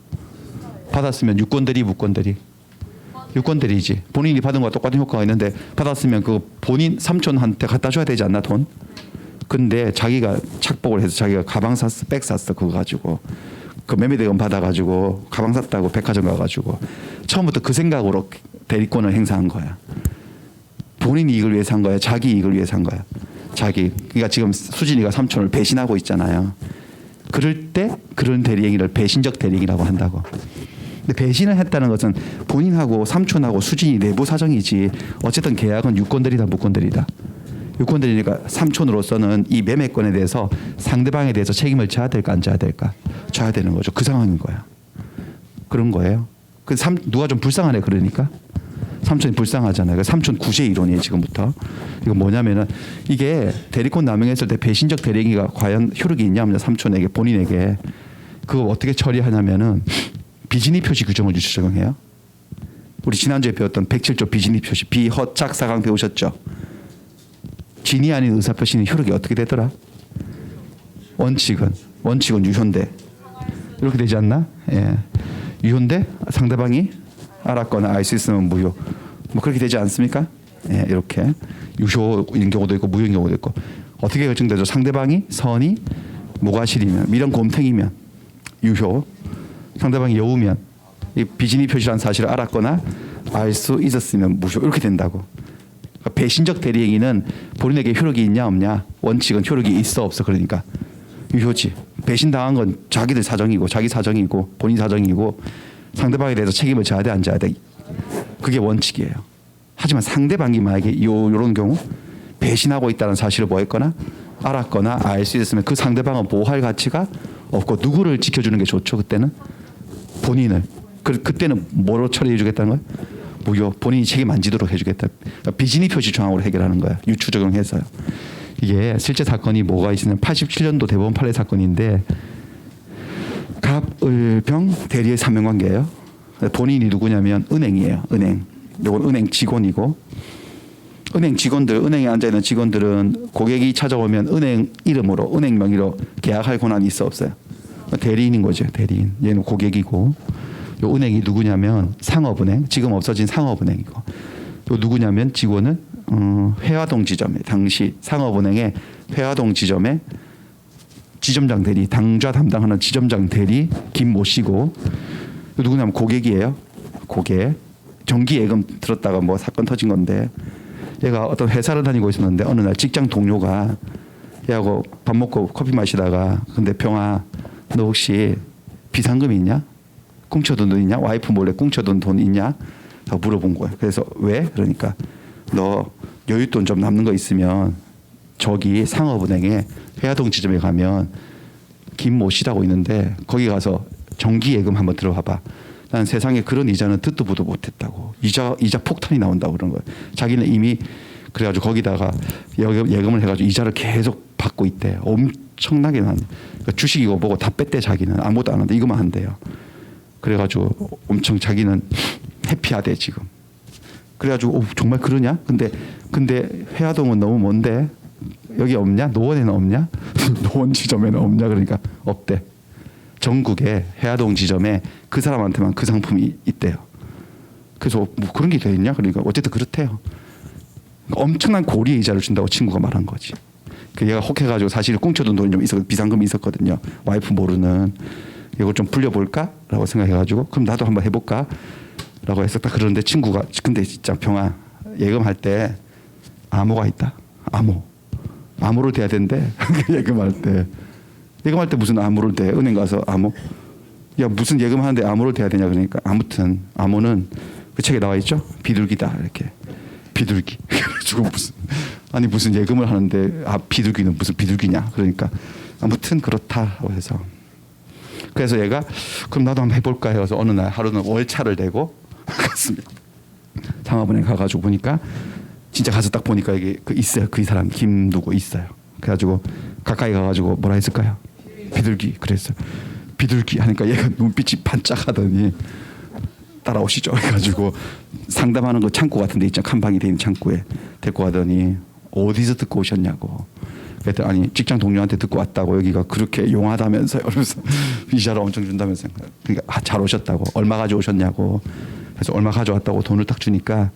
받았으면 유권 대리, 무권 대리? 유권 대리지. 본인이 받은 거와 똑같은 효과가 있는데 받았으면 그 본인 삼촌한테 갖다 줘야 되지 않나, 돈? 근데 자기가 착복을 해서 자기가 가방 샀어, 백 샀어, 그거 가지고 그 매매대금 받아가지고 가방 샀다고 백화점 가가지고 처음부터 그 생각으로 대리권을 행사한 거야. 본인 이익을 위해서 한 거야, 자기 이익을 위해서 한 거야. 자기. 그러니까 지금 수진이가 삼촌을 배신하고 있잖아요. 그럴 때 그런 대리행위를 배신적 대리행위라고 한다고. 근데 배신을 했다는 것은 본인하고 삼촌하고 수진이 내부 사정이지. 어쨌든 계약은 유권대리다, 무권대리다. 유권대리니까 삼촌으로서는 이 매매권에 대해서 상대방에 대해서 책임을 져야 될까 안 져야 될까? 져야 되는 거죠. 그 상황인 거야. 그런 거예요. 누가 좀 불쌍하네, 그러니까. 삼촌이 불쌍하잖아요. 그러니까 삼촌 구제 이론이에요 지금부터. 이거 뭐냐면은 이게 대리권 남용했을 때 배신적 대리행위가 과연 효력이 있냐 없냐 삼촌에게 본인에게 그거 어떻게 처리하냐면은 비진위 표시 규정을 유추 적용해요. 우리 지난주에 배웠던 107조 비진위 표시 비허착 사강 배우셨죠? 진위 아닌 의사 표시는 효력이 어떻게 되더라? 원칙은 유효인데 이렇게 되지 않나? 예. 유효인데 상대방이 알았거나 알 수 있으면 무효. 뭐 그렇게 되지 않습니까? 예, 이렇게 유효인 경우도 있고 무효인 경우도 있고 어떻게 결정되죠? 상대방이 선이 모가실이면 미련곰탱이면 유효. 상대방이 여우면 이 비진위 표시라는 사실을 알았거나 알 수 있었으면 무효. 이렇게 된다고. 그러니까 배신적 대리행위는 본인에게 효력이 있냐 없냐 원칙은 효력이 있어 없어 그러니까 유효지. 배신당한 건 자기들 사정이고 자기 사정이고 본인 사정이고 상대방에 대해서 책임을 져야 돼 안 져야 돼 그게 원칙이에요. 하지만 상대방이 만약에 요런 경우 배신하고 있다는 사실을 뭐 했거나 알았거나 알 수 있으면 그 상대방은 보호할 가치가 없고 누구를 지켜주는 게 좋죠 그때는? 본인을. 그때는 뭐로 처리해 주겠다는 거예요? 무효. 본인이 책임 안 지도록 해주겠다. 그러니까 비진위 표시 조항으로 해결하는 거야. 유추 적용해서요. 이게 실제 사건이 뭐가 있으면 87년도 대법원 판례 사건인데 갑을병 대리의 사명관계예요. 본인이 누구냐면 은행이에요. 은행. 이건 은행 직원이고 은행 직원들 은행에 앉아 있는 직원들은 고객이 찾아오면 은행 이름으로 은행 명의로 계약할 권한이 있어 없어요. 대리인인 거죠. 대리인. 얘는 고객이고 요 은행이 누구냐면 상업은행. 지금 없어진 상업은행이고 요 누구냐면 직원은 회화동 지점에 당시 상업은행의 회화동 지점에 지점장 대리 당좌 담당하는 지점장 대리 김모 씨고 누구냐면 고객이에요. 고객. 정기 예금 들었다가 뭐 사건 터진 건데 얘가 어떤 회사를 다니고 있었는데 어느 날 직장 동료가 얘하고 밥 먹고 커피 마시다가 근데 병아 너 혹시 비상금 있냐? 꿍쳐둔 돈 있냐? 와이프 몰래 꿍쳐둔 돈 있냐? 라고 물어본 거예요. 그래서 왜? 그러니까 너 여윳돈 좀 남는 거 있으면 저기 상업은행에 회화동 지점에 가면 김모 씨라고 있는데 거기 가서 정기 예금 한번 들어봐봐. 난 세상에 그런 이자는 듣도 보도 못했다고. 이자 폭탄이 나온다고 그런 거예요. 자기는 이미 그래가지고 거기다가 예금을 해가지고 이자를 계속 받고 있대. 엄청나게 난. 그러니까 주식 이거 보고 다 뺐대 자기는. 아무것도 안 한다. 이것만 한대요. 그래가지고 엄청 자기는 해피하대 지금. 그래가지고 정말 그러냐? 근데 회화동은 너무 먼데 여기 없냐? 노원에는 없냐? 노원 지점에는 없냐? 그러니까 없대. 전국에 회화동 지점에 그 사람한테만 그 상품이 있대요. 그래서 뭐 그런 게 돼 있냐? 그러니까 어쨌든 그렇대요. 엄청난 고리의 이자를 준다고 친구가 말한 거지. 그 얘가 혹해가지고 사실 꿍쳐둔 돈이 좀 있어 비상금이 있었거든요. 와이프 모르는. 이걸 좀 불려볼까라고 생각해가지고 그럼 나도 한번 해볼까라고 했었다. 그러는데 친구가 근데 진짜 병아 예금할 때 암호가 있다. 암호를 대야 된대. 예금할 때 무슨 암호를 대? 은행 가서 암호? 야 무슨 예금하는데 암호를 대야 되냐 그러니까 아무튼 암호는 그 책에 나와 있죠. 비둘기다 이렇게. 비둘기. 그래가지고 무슨 예금을 하는데 비둘기는 무슨 비둘기냐 그러니까 아무튼 그렇다고 해서 그래서 얘가 그럼 나도 한번 해볼까 해서 어느 날 하루는 월차를 내고 갔습니다. 상업은행 가가지고 보니까 진짜 가서 딱 보니까 이게 있어요. 그 사람 김 누구 있어요. 그래가지고 가까이 가가지고 뭐라 했을까요? 비둘기 그랬어요. 비둘기 하니까 얘가 눈빛이 반짝하더니 따라오시죠 해가지고 상담하는 거 창고 같은 데 있죠. 칸방이 돼 있는 창고에 데리고 가더니 어디서 듣고 오셨냐고. 그랬더니 아니 직장 동료한테 듣고 왔다고. 여기가 그렇게 용하다면서요. 그러면서 이자를 엄청 준다면서요. 그러니까 잘 오셨다고. 얼마 가져오셨냐고. 그래서 얼마 가져왔다고 돈을 딱 주니까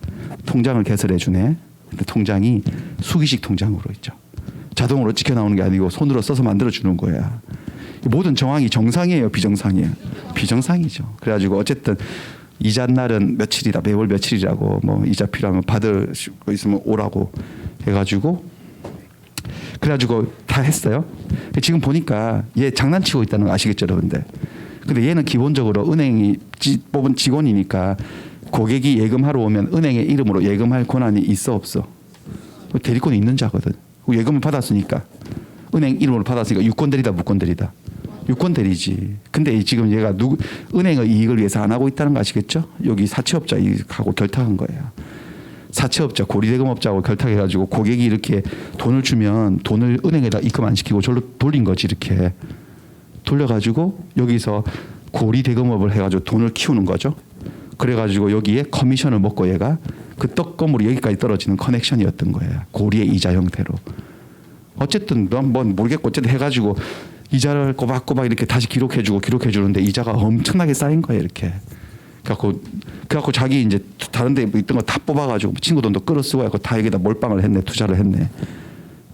통장을 개설해 주네. 근데 통장이 수기식 통장으로 있죠. 자동으로 찍혀 나오는 게 아니고 손으로 써서 만들어 주는 거야. 모든 정황이 정상이에요, 비정상이에요? 비정상이죠. 그래가지고 어쨌든 이자 날은 며칠이다, 매월 며칠이라고 뭐 이자 필요하면 받을 수 있으면 오라고 해가지고 그래가지고 다 했어요. 지금 보니까 얘 장난치고 있다는 거 아시겠죠, 여러분들? 근데 얘는 기본적으로 은행이 뽑은 직원이니까 고객이 예금하러 오면 은행의 이름으로 예금할 권한이 있어 없어? 대리권이 있는 자거든. 예금을 받았으니까 은행 이름으로 받았으니까 유권들이다 무권들이다. 유권 대리지. 근데 지금 얘가 은행의 이익을 위해서 안 하고 있다는 거 아시겠죠? 여기 사채업자 이익하고 결탁한 거예요. 사채업자, 고리대금업자하고 결탁해가지고 고객이 이렇게 돈을 주면 돈을 은행에다 입금 안 시키고 절로 돌린 거지. 이렇게 돌려가지고 여기서 고리대금업을 해가지고 돈을 키우는 거죠. 그래가지고 여기에 커미션을 먹고 얘가 그 떡고물이 여기까지 떨어지는 커넥션이었던 거예요. 고리의 이자 형태로. 어쨌든 넌 뭐 모르겠고 어쨌든 해가지고 이자를 꼬박꼬박 이렇게 다시 기록해주는데 이자가 엄청나게 쌓인 거예요. 이렇게. 그래갖고 자기 이제 다른데 있던 거 다 뽑아가지고 친구 돈도 끌어쓰고 해갖고 다 여기다 몰빵을 했네. 투자를 했네.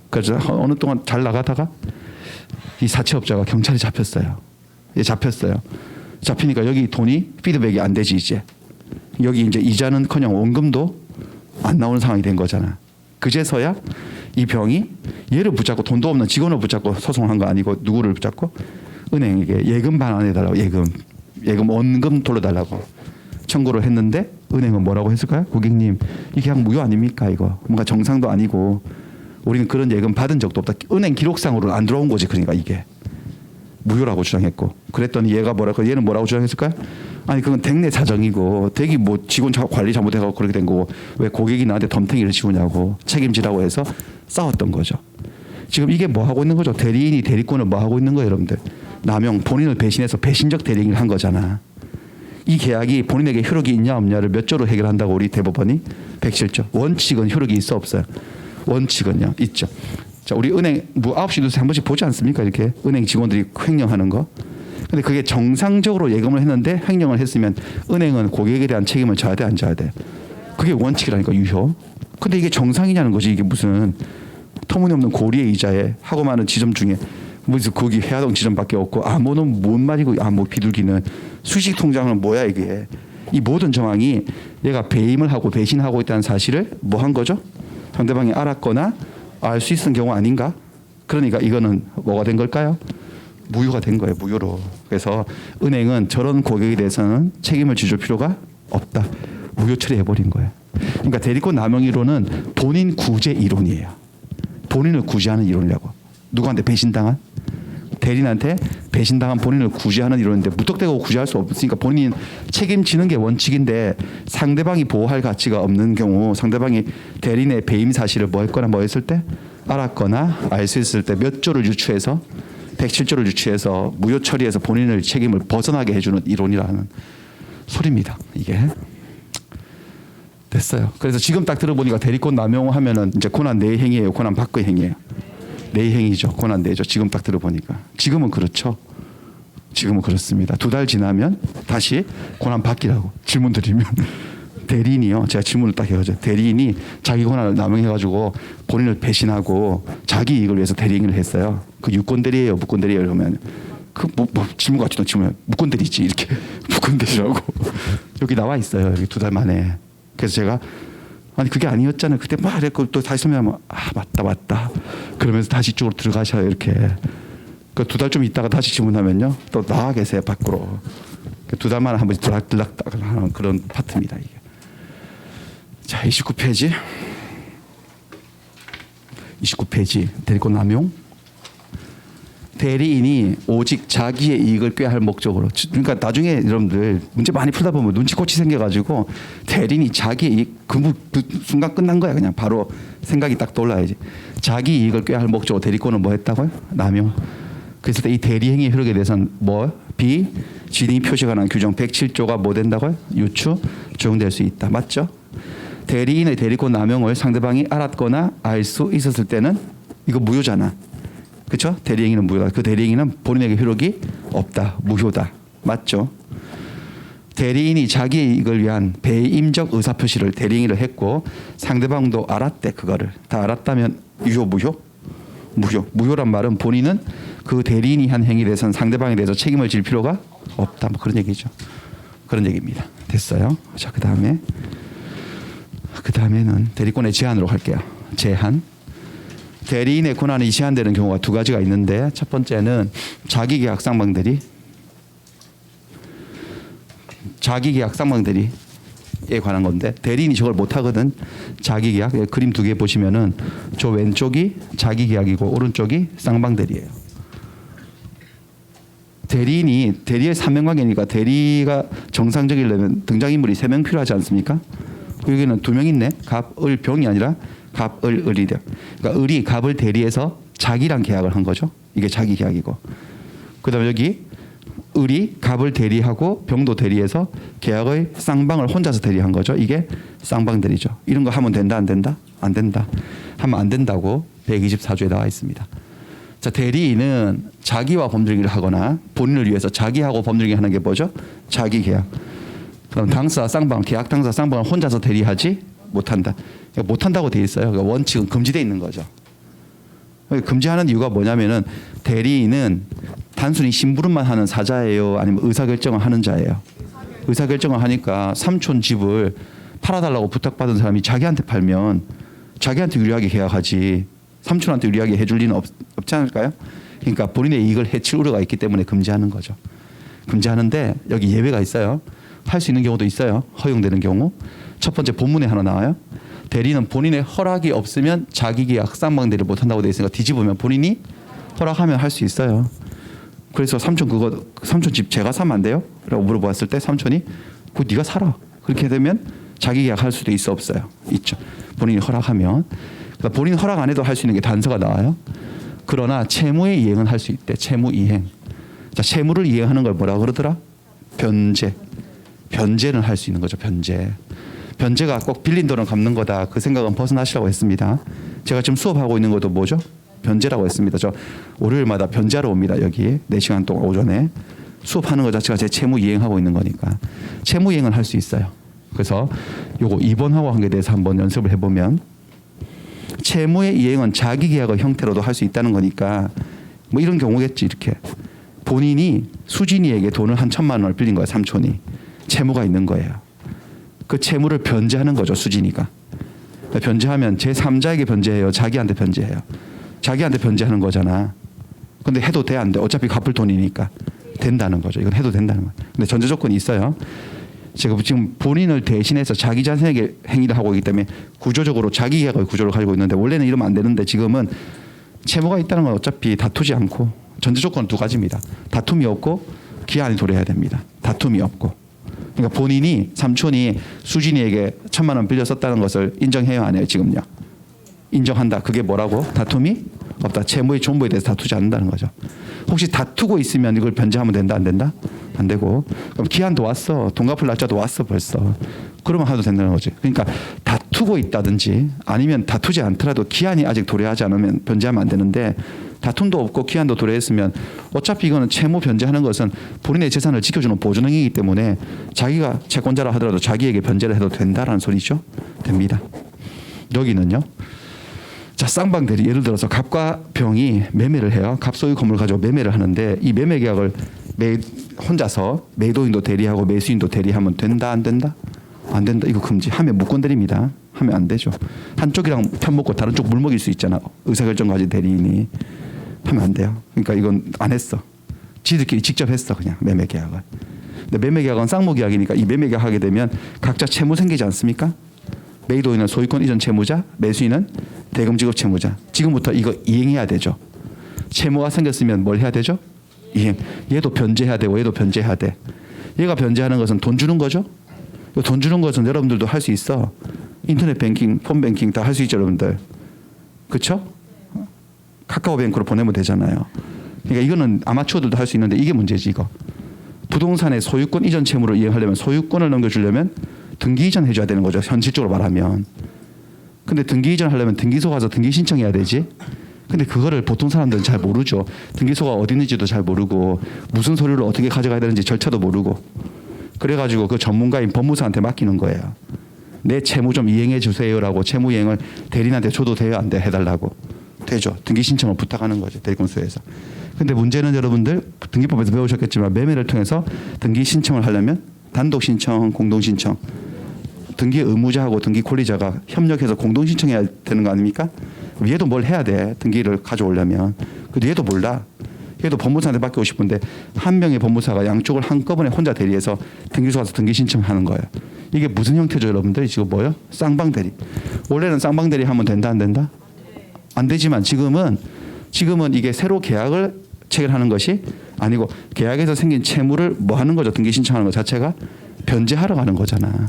그래서 어느 동안 잘 나가다가 이 사채업자가 경찰에 잡혔어요. 예, 잡혔어요. 잡히니까 여기 돈이 피드백이 안 되지 이제. 여기 이제 이자는커녕 원금도 안 나오는 상황이 된 거잖아. 그제서야 이 병이 얘를 붙잡고 돈도 없는 직원을 붙잡고 소송한 거 아니고 누구를 붙잡고 은행에게 예금 반환해달라고 예금 원금 돌려달라고 청구를 했는데 은행은 뭐라고 했을까요? 고객님 이게 그냥 무효 아닙니까 이거 뭔가 정상도 아니고 우리는 그런 예금 받은 적도 없다. 은행 기록상으로는 안 들어온 거지. 그러니까 이게 무효라고 주장했고 그랬더니 얘는 뭐라고 주장했을까요? 아니 그건 댁내 사정이고 댁이 뭐 직원 관리 잘못해가지고 그렇게 된 거고 왜 고객이 나한테 덤탱이를 씌우냐고 책임지라고 해서 싸웠던 거죠. 지금 이게 뭐 하고 있는 거죠? 대리인이 대리권을 뭐 하고 있는 거예요, 여러분들? 남용 본인을 배신해서 배신적 대리인을 한 거잖아. 이 계약이 본인에게 효력이 있냐 없냐를 몇 조로 해결한다고 우리 대법원이 107조. 원칙은 효력이 있어 없어요? 원칙은요 있죠. 자, 우리 은행 뭐 9시 뉴스 한 번씩 보지 않습니까? 이렇게 은행 직원들이 횡령하는 거. 근데 그게 정상적으로 예금을 했는데 횡령을 했으면 은행은 고객에 대한 책임을 져야 돼, 안 져야 돼? 그게 원칙이라니까, 유효. 근데 이게 정상이냐는 거지. 이게 무슨 터무니없는 고리의 이자에 하고 많은 지점 중에 무슨 거기 해화동 지점밖에 없고 뭐는 뭔 말이고 뭐 비둘기는 수식 통장은 뭐야 이게. 이 모든 정황이 얘가 배임을 하고 배신하고 있다는 사실을 뭐 한 거죠? 상대방이 알았거나 알 수 있는 경우 아닌가? 그러니까 이거는 뭐가 된 걸까요? 무효가 된 거예요. 무효로. 그래서 은행은 저런 고객에 대해서는 책임을 져줄 필요가 없다. 무효 처리해버린 거예요. 그러니까 대리권 남용 이론은 본인 구제 이론이에요. 본인을 구제하는 이론이라고. 누구한테 배신당한? 대리인한테 배신당한 본인을 구제하는 이론인데 무턱대고 구제할 수 없으니까 본인 책임지는 게 원칙인데 상대방이 보호할 가치가 없는 경우 상대방이 대리인의 배임 사실을 뭐 했거나 뭐 했을 때 알았거나 알 수 있을 때 몇 조를 유추해서 107조를 유추해서 무효 처리해서 본인의 책임을 벗어나게 해주는 이론이라는 소리입니다. 이게 됐어요. 그래서 지금 딱 들어보니까 대리권 남용하면은 이제 고난 내 행위예요, 고난 밖의 행위예요. 내 행위죠, 고난 내죠. 지금 딱 들어보니까 지금은 그렇죠. 지금은 그렇습니다. 2달 지나면 다시 고난 밖이라고 질문 드리면 대리인이요. 제가 질문을 딱 해가지고 대리인이 자기 권한을 남용해가지고 본인을 배신하고 자기 이익을 위해서 대리인을 했어요. 그 유권 대리예요, 무권 대리예요. 그러면 뭐 질문 같지도 질문 무권 대리지 이렇게 무권 대리라고 여기 나와 있어요. 여기 2달 만에. 그래서 제가 아니 그게 아니었잖아요. 그때 막 했고 또 다시 설명하면 맞다. 그러면서 다시 이쪽으로 들어가셔요. 이렇게. 그 2달 좀 있다가 다시 질문하면요. 또 나와 계세요. 밖으로. 2달 만에 한 번씩 들락들락 하는 그런 파트입니다. 이게. 자, 29페이지. 29페이지. 대리권 남용. 대리인이 오직 자기의 이익을 꾀할 목적으로. 그러니까 나중에 여러분들 문제 많이 풀다 보면 눈치코치 생겨가지고 대리인이 자기의 이익 그 순간 끝난 거야. 그냥 바로 생각이 딱 떠올라야지. 자기 이익을 꾀할 목적으로 대리권을 뭐 했다고요? 남용. 그래서 이 대리행위 효력에 대해서는 뭐 비진위 표시에 관한 규정 107조가 뭐 된다고요? 유추 적용될 수 있다. 맞죠? 대리인의 대리권 남용을 상대방이 알았거나 알 수 있었을 때는 이거 무효잖아. 그렇죠? 대리행위는 무효다. 그 대리행위는 본인에게 효력이 없다. 무효다. 맞죠? 대리인이 자기의 이익을 위한 배임적 의사표시를 대리행위를 했고 상대방도 알았대. 그거를. 다 알았다면 유효 무효? 무효. 무효란 말은 본인은 그 대리인이 한 행위에 대해서는 상대방에 대해서 책임을 질 필요가 없다. 뭐 그런 얘기죠. 그런 얘기입니다. 됐어요. 자, 그다음에는 대리권의 제한으로 갈게요. 제한. 대리인의 권한이 제한되는 경우가 2가지가 있는데 첫 번째는 자기계약 쌍방대리에 관한 건데 대리인이 저걸 못하거든. 자기계약 그림 2개 보시면은 저 왼쪽이 자기계약이고 오른쪽이 쌍방대리예요. 대리의 사명관계니까 대리가 정상적이려면 등장인물이 3명 필요하지 않습니까? 여기는 2명 있네. 갑, 을, 병이 아니라 갑, 을, 을이래. 그러니까 을이 갑을 대리해서 자기랑 계약을 한 거죠. 이게 자기 계약이고. 그다음에 여기 을이 갑을 대리하고 병도 대리해서 계약의 쌍방을 혼자서 대리한 거죠. 이게 쌍방 대리죠. 이런 거 하면 된다 안 된다? 안 된다. 하면 안 된다고 124조에 나와 있습니다. 자, 대리인은 자기와 법률행위를 하거나 본인을 위해서 자기하고 법률행위 하는 게 뭐죠? 자기 계약. 그럼 당사 쌍방, 계약 당사 쌍방을 혼자서 대리하지 못한다. 그러니까 못한다고 돼 있어요. 그러니까 원칙은 금지돼 있는 거죠. 금지하는 이유가 뭐냐면은 대리인은 단순히 심부름만 하는 사자예요, 아니면 의사결정을 하는 자예요. 의사결정을 하니까 삼촌 집을 팔아달라고 부탁받은 사람이 자기한테 팔면 자기한테 유리하게 계약하지 삼촌한테 유리하게 해줄 리는 없지 않을까요? 그러니까 본인의 이익을 해칠 우려가 있기 때문에 금지하는 거죠. 금지하는데 여기 예외가 있어요. 할 수 있는 경우도 있어요. 허용되는 경우. 첫 번째 본문에 하나 나와요. 대리는 본인의 허락이 없으면 자기 계약 쌍방 대리를 못한다고 돼 있으니까 뒤집으면 본인이 허락하면 할 수 있어요. 그래서 삼촌 집 제가 사면 안 돼요? 라고 물어봤을 때 삼촌이 그거 네가 사라. 그렇게 되면 자기 계약할 수도 있어 없어요? 있죠. 본인이 허락하면. 그러니까 본인 허락 안 해도 할 수 있는 게 단서가 나와요. 그러나 채무의 이행은 할 수 있대. 채무 이행. 자, 채무를 이행하는 걸 뭐라 그러더라? 변제. 변제는 할 수 있는 거죠. 변제. 변제가 꼭 빌린 돈을 갚는 거다. 그 생각은 벗어나시라고 했습니다. 제가 지금 수업하고 있는 것도 뭐죠? 변제라고 했습니다. 저 월요일마다 변제하러 옵니다. 여기 4시간 동안 오전에. 수업하는 것 자체가 제 채무 이행하고 있는 거니까. 채무 이행은 할 수 있어요. 그래서 요거 2번하고 한 게 대해서 한번 연습을 해보면 채무의 이행은 자기 계약의 형태로도 할 수 있다는 거니까 뭐 이런 경우겠지. 이렇게 본인이 수진이에게 돈을 한 1,000만 원을 빌린 거야. 삼촌이. 채무가 있는 거예요. 그 채무를 변제하는 거죠. 수진이가. 변제하면 제3자에게 변제해요. 자기한테 변제해요. 자기한테 변제하는 거잖아. 근데 해도 돼 안 돼? 어차피 갚을 돈이니까 된다는 거죠. 이건 해도 된다는 거예요. 근데 전제 조건이 있어요. 제가 지금 본인을 대신해서 자기 자신에게 행위를 하고 있기 때문에 구조적으로 자기 계약의 구조를 가지고 있는데 원래는 이러면 안 되는데 지금은 채무가 있다는 건 어차피 다투지 않고 전제 조건은 2가지입니다. 다툼이 없고 기한이 도래해야 됩니다. 다툼이 없고. 그러니까 본인이 삼촌이 수진이에게 1,000만 원 빌려 썼다는 것을 인정해요 안 해요 지금요? 인정한다. 그게 뭐라고? 다툼이 없다. 채무의 존보에 대해서 다투지 않는다는 거죠. 혹시 다투고 있으면 이걸 변제하면 된다 안 된다? 안 되고. 그럼 기한도 왔어. 돈 갚을 날짜도 왔어 벌써. 그러면 하도 된다는 거지. 그러니까 다투고 있다든지 아니면 다투지 않더라도 기한이 아직 도래하지 않으면 변제하면 안 되는데 다툼도 없고 기한도 도래했으면 어차피 이거는 채무 변제하는 것은 본인의 재산을 지켜주는 보존행위이기 때문에 자기가 채권자라 하더라도 자기에게 변제를 해도 된다라는 소리죠. 됩니다. 여기는요. 자, 쌍방 대리 예를 들어서 갑과 병이 매매를 해요. 갑 소유 건물 가지고 매매를 하는데 이 매매 계약을 혼자서 매도인도 대리하고 매수인도 대리하면 된다 안 된다? 안 된다. 이거 금지. 하면 무권 대리입니다. 하면 안 되죠. 한쪽이랑 편 먹고 다른 쪽 물먹일 수 있잖아. 의사결정 가진 대리인이. 하면 안 돼요. 그러니까 이건 안 했어. 지들끼리 직접 했어. 그냥 매매 계약을. 근데 매매 계약은 쌍무 계약이니까 이 매매 계약 하게 되면 각자 채무 생기지 않습니까? 매도인은 소유권 이전 채무자, 매수인은 대금 지급 채무자. 지금부터 이거 이행해야 되죠. 채무가 생겼으면 뭘 해야 되죠? 이행. 얘도 변제해야 되고 얘도 변제해야 돼. 얘가 변제하는 것은 돈 주는 거죠. 돈 주는 것은 여러분들도 할 수 있어. 인터넷 뱅킹, 폰 뱅킹 다 할 수 있죠, 여러분들. 그렇죠? 카카오뱅크로 보내면 되잖아요. 그러니까 이거는 아마추어들도 할 수 있는데 이게 문제지 이거. 부동산의 소유권 이전 채무를 이행하려면 소유권을 넘겨주려면 등기 이전 해줘야 되는 거죠. 현실적으로 말하면. 근데 등기 이전 하려면 등기소 가서 등기 신청해야 되지. 근데 그거를 보통 사람들은 잘 모르죠. 등기소가 어디 있는지도 잘 모르고 무슨 서류를 어떻게 가져가야 되는지 절차도 모르고. 그래가지고 그 전문가인 법무사한테 맡기는 거예요. 내 채무 좀 이행해 주세요라고 채무 이행을 대리인한테 줘도 돼요 안 돼? 해달라고. 되죠. 등기 신청을 부탁하는 거죠. 대리공소에서. 근데 문제는 여러분들 등기법에서 배우셨겠지만 매매를 통해서 등기 신청을 하려면 단독 신청, 공동 신청, 등기 의무자하고 등기 권리자가 협력해서 공동 신청해야 되는 거 아닙니까? 얘도 뭘 해야 돼. 등기를 가져오려면. 근데 얘도 몰라. 얘도 법무사한테 맡기고 싶은데 한 명의 법무사가 양쪽을 한꺼번에 혼자 대리해서 등기소 가서 등기 신청하는 거예요. 이게 무슨 형태죠, 여러분들? 지금 뭐요? 쌍방 대리. 원래는 쌍방 대리 하면 된다 안 된다? 안 되지만 지금은 이게 새로 계약을 체결하는 것이 아니고 계약에서 생긴 채무를 뭐 하는 거죠? 등기 신청하는 것 자체가 변제하러 가는 거잖아.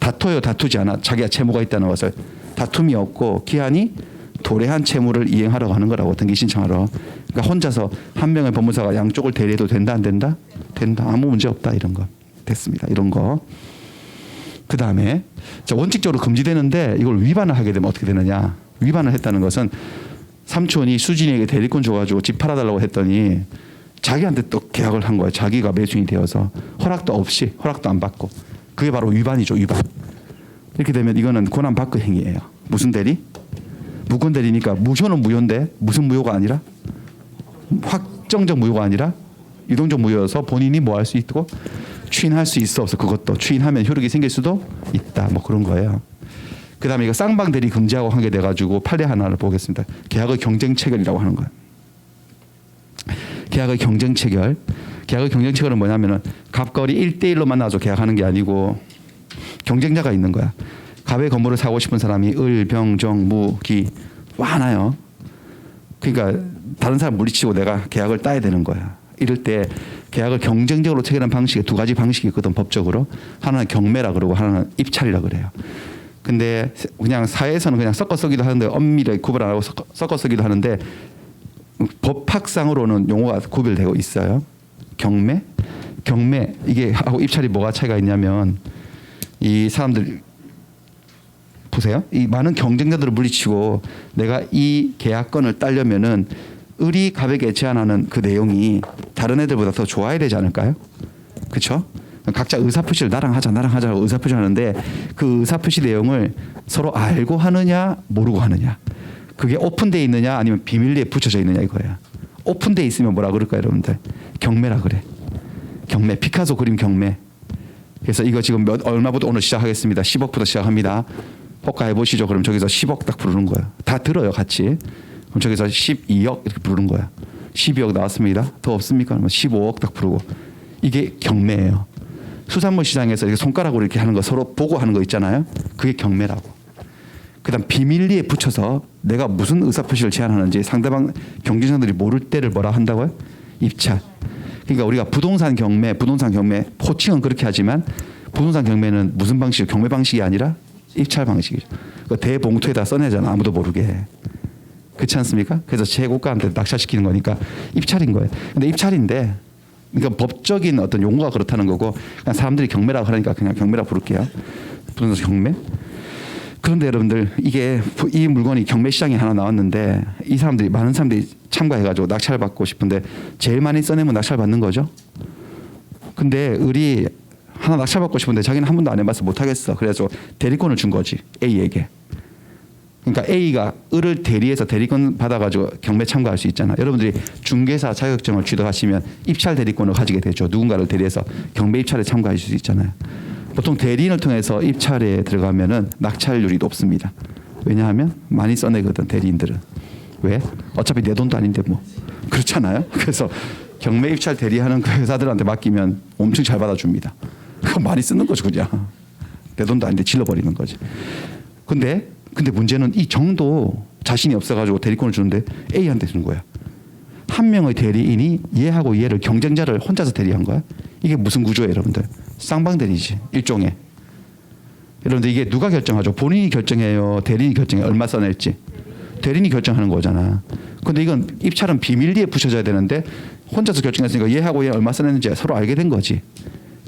다퉈요, 다투지 않아. 자기가 채무가 있다는 것을 다툼이 없고 기한이 도래한 채무를 이행하러 가는 거라고 등기 신청하러. 그러니까 혼자서 한 명의 법무사가 양쪽을 대리해도 된다 안 된다? 된다. 아무 문제 없다 이런 거. 됐습니다. 이런 거. 그 다음에 원칙적으로 금지되는데 이걸 위반을 하게 되면 어떻게 되느냐? 위반을 했다는 것은 삼촌이 수진이에게 대리권 줘가지고 집 팔아달라고 했더니 자기한테 또 계약을 한 거야. 자기가 매수인이 되어서 허락도 없이 허락도 안 받고 그게 바로 위반이죠. 위반. 이렇게 되면 이거는 권한 밖의 행위예요. 무슨 대리? 무권 대리니까 무효는 무효인데 무슨 무효가 아니라 확정적 무효가 아니라 유동적 무효여서 본인이 뭐 할 수 있고 추인할 수 있어 없어. 그것도 추인하면 효력이 생길 수도 있다. 뭐 그런 거예요. 그다음에 이거 쌍방 대리 금지하고 하게 돼가지고 판례 하나를 보겠습니다. 계약의 경쟁 체결이라고 하는 거예요. 계약의 경쟁 체결. 계약의 경쟁 체결은 뭐냐면은 갑거리 1대1로 만나서 계약하는 게 아니고 경쟁자가 있는 거야. 갑의 건물을 사고 싶은 사람이 을, 병, 정, 무, 기 많아요. 그러니까 다른 사람 물리치고 내가 계약을 따야 되는 거야. 이럴 때 계약을 경쟁적으로 체결하는 방식에 두 가지 방식이 있거든 법적으로. 하나는 경매라 그러고 하나는 입찰이라 그래요. 근데 그냥 사회에서는 그냥 섞어 쓰기도 하는데 엄밀하게 구별 안 하고 섞어 쓰기도 하는데 법학상으로는 용어가 구별되고 있어요. 경매 이게 하고 입찰이 뭐가 차이가 있냐면 이 사람들 보세요. 이 많은 경쟁자들을 물리치고 내가 이 계약권을 따려면은 을이 갑에게 제안하는 그 내용이 다른 애들보다 더 좋아야 되지 않을까요? 그렇죠? 각자 의사표시를 나랑 하자고 의사표시를 하는데 그 의사표시 내용을 서로 알고 하느냐 모르고 하느냐 그게 오픈되어 있느냐 아니면 비밀리에 붙여져 있느냐 이거야. 오픈되어 있으면 뭐라 그럴까요 여러분들? 경매라 그래. 경매. 피카소 그림 경매. 그래서 이거 지금 얼마부터 오늘 시작하겠습니다. 10억부터 시작합니다. 호가 해보시죠. 그럼 저기서 10억 딱 부르는 거야. 다 들어요 같이. 그럼 저기서 12억 이렇게 부르는 거야. 12억 나왔습니다. 더 없습니까? 그러면 15억 딱 부르고. 이게 경매예요. 수산물 시장에서 이렇게 손가락으로 이렇게 하는 거 서로 보고 하는 거 있잖아요. 그게 경매라고. 그다음 비밀리에 붙여서 내가 무슨 의사표시를 제안하는지 상대방 경쟁자들이 모를 때를 뭐라 한다고요? 입찰. 그러니까 우리가 부동산 경매 호칭은 그렇게 하지만 부동산 경매는 무슨 방식? 경매 방식이 아니라 입찰 방식이죠. 그 대봉투에다 써내잖아. 아무도 모르게. 그렇지 않습니까? 그래서 재고가한테 낙찰시키는 거니까 입찰인 거예요. 근데 입찰인데 그러니까 법적인 어떤 용어가 그렇다는 거고 그냥 사람들이 경매라고 하니까 그냥 경매라고 부를게요. 부동산 경매. 그런데 여러분들 이게 이 물건이 경매 시장에 하나 나왔는데 이 사람들이 많은 사람들이 참가해가지고 낙찰 받고 싶은데 제일 많이 써내면 낙찰 받는 거죠. 근데 을이 하나 낙찰 받고 싶은데 자기는 한 번도 안 해봐서 못 하겠어. 그래서 대리권을 준 거지 A에게. 그러니까 A가 을을 대리해서 대리권 받아가지고 경매 참가할 수 있잖아. 여러분들이 중개사 자격증을 취득하시면 입찰 대리권을 가지게 되죠. 누군가를 대리해서 경매 입찰에 참가할 수 있잖아요. 보통 대리인을 통해서 입찰에 들어가면은 낙찰률이 높습니다. 왜냐하면 많이 써내거든 대리인들은. 왜? 어차피 내 돈도 아닌데 뭐 그렇잖아요. 그래서 경매 입찰 대리하는 그 회사들한테 맡기면 엄청 잘 받아줍니다. 그거 많이 쓰는 거죠 그냥. 내 돈도 아닌데 질러버리는 거지. 근데 문제는 이 정도 자신이 없어가지고 대리권을 주는데 A한테 주는 거야. 한 명의 대리인이 얘하고 얘를 경쟁자를 혼자서 대리한 거야. 이게 무슨 구조예요 여러분들? 쌍방대리지 일종의. 여러분들 이게 누가 결정하죠? 본인이 결정해요? 대리인이 결정해요? 얼마 써낼지? 대리인이 결정하는 거잖아. 근데 이건 입찰은 비밀리에 붙여져야 되는데 혼자서 결정했으니까 얘하고 얘 얼마 써냈는지 서로 알게 된 거지.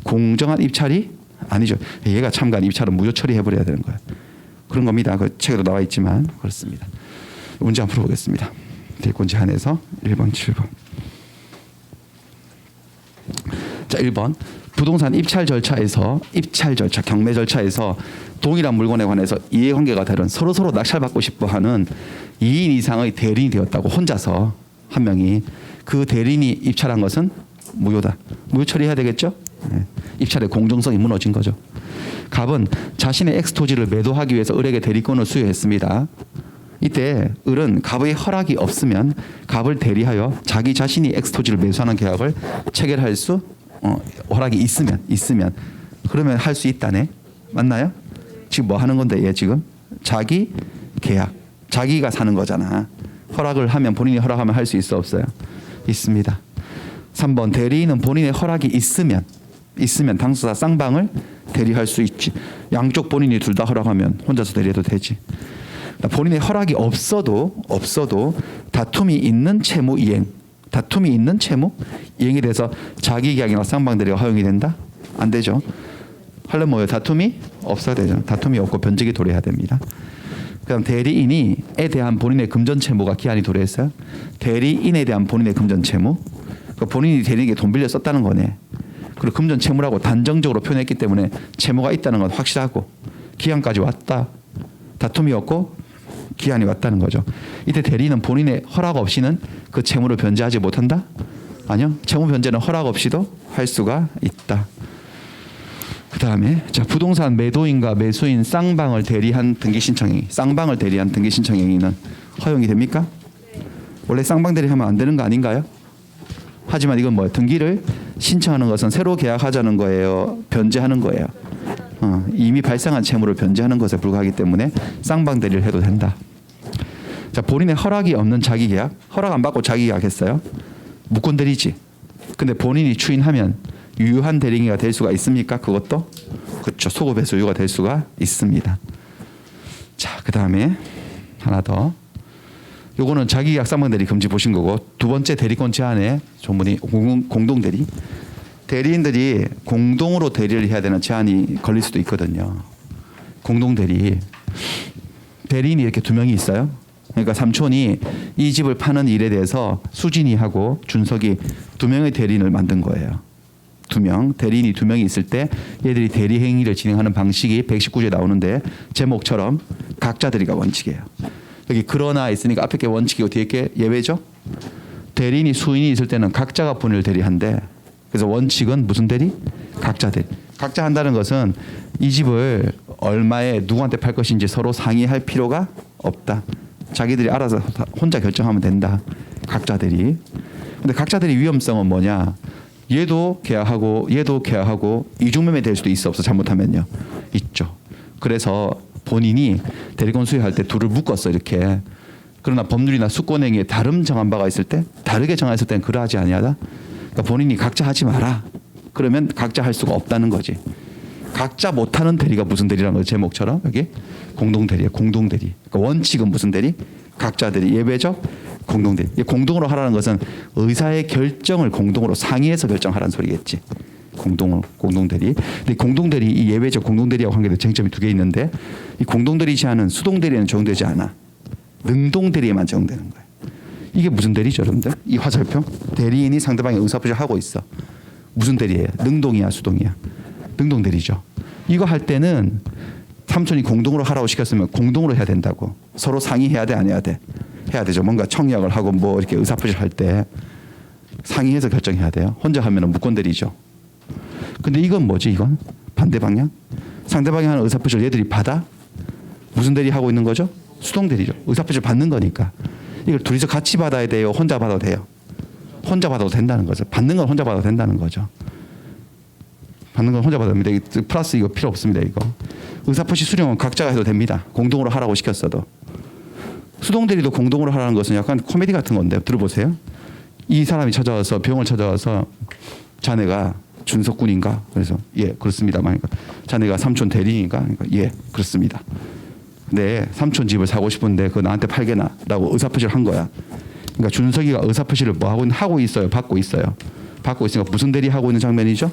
공정한 입찰이 아니죠. 얘가 참가한 입찰은 무효 처리해버려야 되는 거야. 그런 겁니다. 그 책에도 나와 있지만 그렇습니다. 문제 한번 풀어보겠습니다. 대리권 제한에서 1번, 7번. 자, 1번. 부동산 입찰 절차에서 경매 절차에서 동일한 물건에 관해서 이해관계가 다른 서로 낙찰받고 싶어하는 2인 이상의 대리인이 되었다고 혼자서 한 명이 그 대리인이 입찰한 것은 무효다. 무효 처리해야 되겠죠? 네. 입찰의 공정성이 무너진 거죠. 갑은 자신의 엑스토지를 매도하기 위해서 을에게 대리권을 수여했습니다. 이때 을은 갑의 허락이 없으면 갑을 대리하여 자기 자신이 엑스토지를 매수하는 계약을 체결할 수 허락이 있으면 그러면 할 수 있다네. 맞나요? 지금 뭐 하는 건데 얘 지금 자기 계약 자기가 사는 거잖아. 허락을 하면 본인이 허락하면 할 수 있어 없어요? 있습니다. 3번 대리인은 본인의 허락이 있으면 당사자 쌍방을 대리할 수 있지. 양쪽 본인이 둘 다 허락하면 혼자서 대리해도 되지. 본인의 허락이 없어도 다툼이 있는 채무 이행에 대해서 자기계약이나 쌍방 대리가 허용이 된다? 안 되죠. 하려면 뭐예요? 다툼이 없어야 되죠. 다툼이 없고 변제기 도래해야 됩니다. 그다음 대리인에 대한 본인의 금전 채무가 기한이 도래했어요. 대리인에 대한 본인의 금전 채무. 그러니까 본인이 대리인에게 돈 빌려 썼다는 거네. 그리고 금전 채무라고 단정적으로 표현했기 때문에 채무가 있다는 건 확실하고 기한까지 왔다. 다툼이 없고 기한이 왔다는 거죠. 이때 대리인은 본인의 허락 없이는 그 채무를 변제하지 못한다? 아니요. 채무 변제는 허락 없이도 할 수가 있다. 그 다음에 자 부동산 매도인과 매수인 쌍방을 대리한 등기 신청행위, 쌍방을 대리한 등기 신청행위는 허용이 됩니까? 원래 쌍방 대리하면 안 되는 거 아닌가요? 하지만 이건 뭐예요? 등기를 신청하는 것은 새로 계약하자는 거예요, 변제하는 거예요. 이미 발생한 채무를 변제하는 것에 불과하기 때문에 쌍방 대리를 해도 된다. 자 본인의 허락이 없는 자기 계약, 허락 안 받고 자기 계약했어요. 무권 대리지. 근데 본인이 추인하면 유효한 대리인이 될 수가 있습니까? 그것도 그렇죠. 소급해서 유효가 될 수가 있습니다. 자, 그 다음에 하나 더. 요거는 자기계약 쌍방 대리 금지 보신 거고, 두 번째 대리권 제한의 조문이 공동 대리. 대리인들이 공동으로 대리를 해야 되는 제한이 걸릴 수도 있거든요. 공동 대리. 대리인이 이렇게 두 명이 있어요. 그러니까 삼촌이 이 집을 파는 일에 대해서 수진이 하고 준석이 두 명의 대리인을 만든 거예요. 두 명, 대리인이 두 명이 있을 때 얘들이 대리 행위를 진행하는 방식이 119조에 나오는데 제목처럼 각자 대리가 원칙이에요. 여기 그러나 있으니까 앞에 게 원칙이고 뒤에 게 예외죠. 대리인이 수인이 있을 때는 각자가 본인을 대리한대. 그래서 원칙은 무슨 대리? 각자 대리. 각자 한다는 것은 이 집을 얼마에 누구한테 팔 것인지 서로 상의할 필요가 없다. 자기들이 알아서 혼자 결정하면 된다. 각자 대리. 근데 각자 대리 위험성은 뭐냐? 얘도 계약하고 얘도 계약하고 이중매매 될 수도 있어 없어 잘못하면요. 있죠. 그래서 본인이 대리권 수여할 때 둘을 묶었어 이렇게. 그러나 법률이나 수권행위에 다른 정한 바가 있을 때 다르게 정했을 때는 그러하지 아니하다. 그러니까 본인이 각자 하지 마라. 그러면 각자 할 수가 없다는 거지. 각자 못하는 대리가 무슨 대리라는 거죠. 제목처럼 여기 공동 대리예요. 공동 대리. 그러니까 원칙은 무슨 대리? 각자 대리. 예외죠. 공동 대리. 공동으로 하라는 것은 의사의 결정을 공동으로 상의해서 결정하라는 소리겠지. 공동 대리. 근데 공동 대리 이 예외적 공동 대리하고 관계된 쟁점이 두 개 있는데 이 공동 대리 제한은 수동 대리에는 적용되지 않아. 능동 대리에만 적용되는 거예요. 이게 무슨 대리죠, 여러분들? 이 화살표 대리인이 상대방의 의사표시를 하고 있어. 무슨 대리예요? 능동이야, 수동이야? 능동 대리죠. 이거 할 때는 삼촌이 공동으로 하라고 시켰으면 공동으로 해야 된다고. 서로 상의해야 돼, 안 해야 돼? 해야 되죠. 뭔가 청약을 하고 뭐 이렇게 의사표시를 할 때 상의해서 결정해야 돼요. 혼자 하면은 무권 대리죠. 근데 이건 뭐지? 이건 반대 방향. 상대방이 하는 의사표시를 얘들이 받아? 무슨 대리 하고 있는 거죠? 수동 대리죠. 의사표시를 받는 거니까. 이걸 둘이서 같이 받아야 돼요? 혼자 받아도 돼요? 혼자 받아도 된다는 거죠. 받는 건 혼자 받아도 된다는 거죠. 받는 건 혼자 받아도 됩니다. 플러스 이거 필요 없습니다. 이거. 의사표시 수령은 각자가 해도 됩니다. 공동으로 하라고 시켰어도. 수동 대리도 공동으로 하라는 것은 약간 코미디 같은 건데 들어보세요. 이 사람이 찾아와서 병을 찾아와서 자네가 준석군인가? 그래서 예 그렇습니다. 그러니까 자네가 삼촌 대리인가? 그러니까 예 그렇습니다. 네 삼촌 집을 사고 싶은데 그거 나한테 팔게나라고 의사표시를 한 거야. 그러니까 준석이가 의사표시를 뭐 하고 있어요? 받고 있어요. 받고 있으니까 무슨 대리 하고 있는 장면이죠?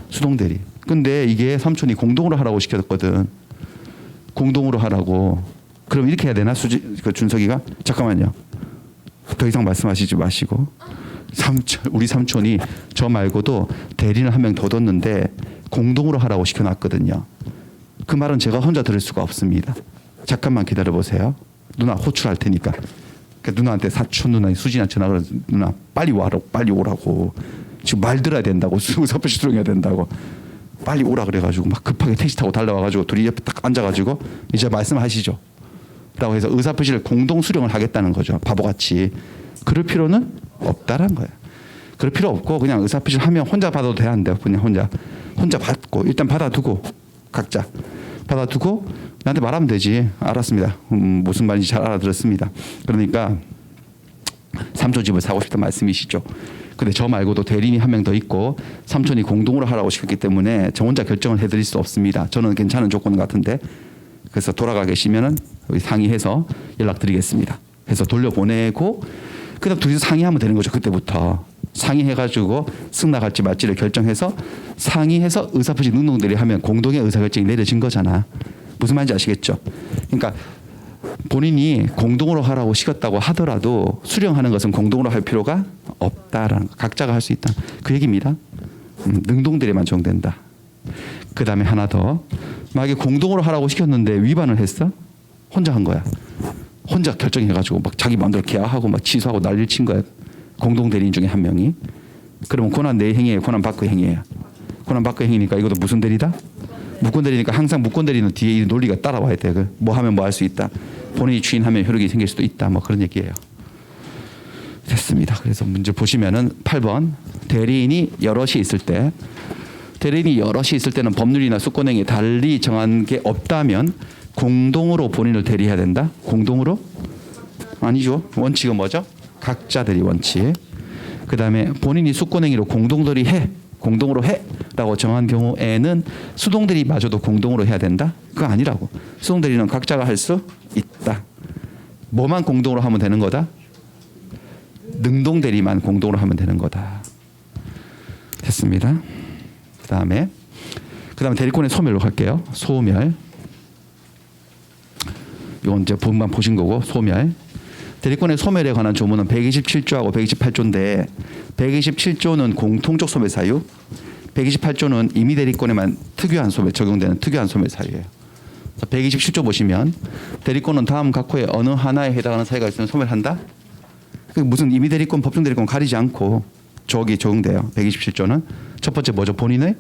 수동 대리. 근데 이게 삼촌이 공동으로 하라고 시켰거든. 공동으로 하라고. 그럼 이렇게 해야 되나? 준석이가 잠깐만요. 더 이상 말씀하시지 마시고. 우리 삼촌이 저 말고도 대리는 한 명 더 뒀는데 공동으로 하라고 시켜놨거든요. 그 말은 제가 혼자 들을 수가 없습니다. 잠깐만 기다려보세요. 누나 호출할 테니까. 그러니까 누나한테 사촌 누나 수진한테 전화 걸어서 누나 빨리 오라고. 지금 말 들어야 된다고. 의사표시 수령해야 된다고. 빨리 오라 그래가지고 막 급하게 택시 타고 달려와가지고 둘이 옆에 딱 앉아가지고 이제 말씀하시죠. 라고 해서 의사표시를 공동 수령을 하겠다는 거죠. 바보같이. 그럴 필요는 없다라는 거예요. 그럴 필요 없고 그냥 의사표시를 하면 혼자 받아도 되는데 그냥 혼자 받고 일단 받아두고 각자 받아두고 나한테 말하면 되지. 알았습니다. 무슨 말인지 잘 알아들었습니다. 그러니까 삼촌 집을 사고 싶다는 말씀이시죠. 근데 저 말고도 대리인이 한 명 더 있고 삼촌이 공동으로 하라고 시켰기 때문에 저 혼자 결정을 해드릴 수 없습니다. 저는 괜찮은 조건 같은데 그래서 돌아가 계시면은 상의해서 연락드리겠습니다. 해서 돌려보내고 그다음 둘이서 상의하면 되는 거죠. 그때부터 상의해가지고 승낙할지 말지를 결정해서 상의해서 의사표시 능동들이 하면 공동의 의사결정이 내려진 거잖아. 무슨 말인지 아시겠죠? 그러니까 본인이 공동으로 하라고 시켰다고 하더라도 수령하는 것은 공동으로 할 필요가 없다라는 거. 각자가 할 수 있다. 그 얘기입니다. 능동들에만 적용된다. 그 다음에 하나 더. 만약에 공동으로 하라고 시켰는데 위반을 했어? 혼자 한 거야. 혼자 결정해가지고 막 자기 마음대로 계약하고 막 취소하고 난리를 친 거야. 공동 대리인 중에 한 명이. 그러면 고난 내 행위예요, 고난 밖의 행위예요. 고난 밖의 행위니까 이것도 무슨 대리다? 무권 대리니까 항상 무권 대리는 뒤에 이 논리가 따라와야 돼. 뭐 하면 뭐 할 수 있다. 본인이 추인하면 효력이 생길 수도 있다. 뭐 그런 얘기예요. 됐습니다. 그래서 문제 보시면은 8번 대리인이 여럿이 있을 때 대리인이 여럿이 있을 때는 법률이나 수권행위 달리 정한 게 없다면 공동으로 본인을 대리해야 된다. 공동으로? 아니죠. 원칙은 뭐죠? 각자 대리 원칙. 그 다음에 본인이 수권행위로 공동대리 해. 공동으로 해라고 정한 경우에는 수동대리 마저도 공동으로 해야 된다? 그거 아니라고. 수동대리는 각자가 할 수 있다. 뭐만 공동으로 하면 되는 거다? 능동대리만 공동으로 하면 되는 거다. 됐습니다. 그 다음에 대리권의 소멸로 갈게요. 소멸. 이건 이제 본만 보신 거고 소멸. 대리권의 소멸에 관한 조문은 127조하고 128조인데 127조는 공통적 소멸 사유, 128조는 임의 대리권에만 특유한 소멸 적용되는 특유한 소멸 사유예요. 127조 보시면 대리권은 다음 각호의 어느 하나에 해당하는 사유가 있으면 소멸한다. 무슨 임의 대리권, 법정 대리권 가리지 않고 저기 적용돼요. 127조는 첫 번째 뭐죠? 본인의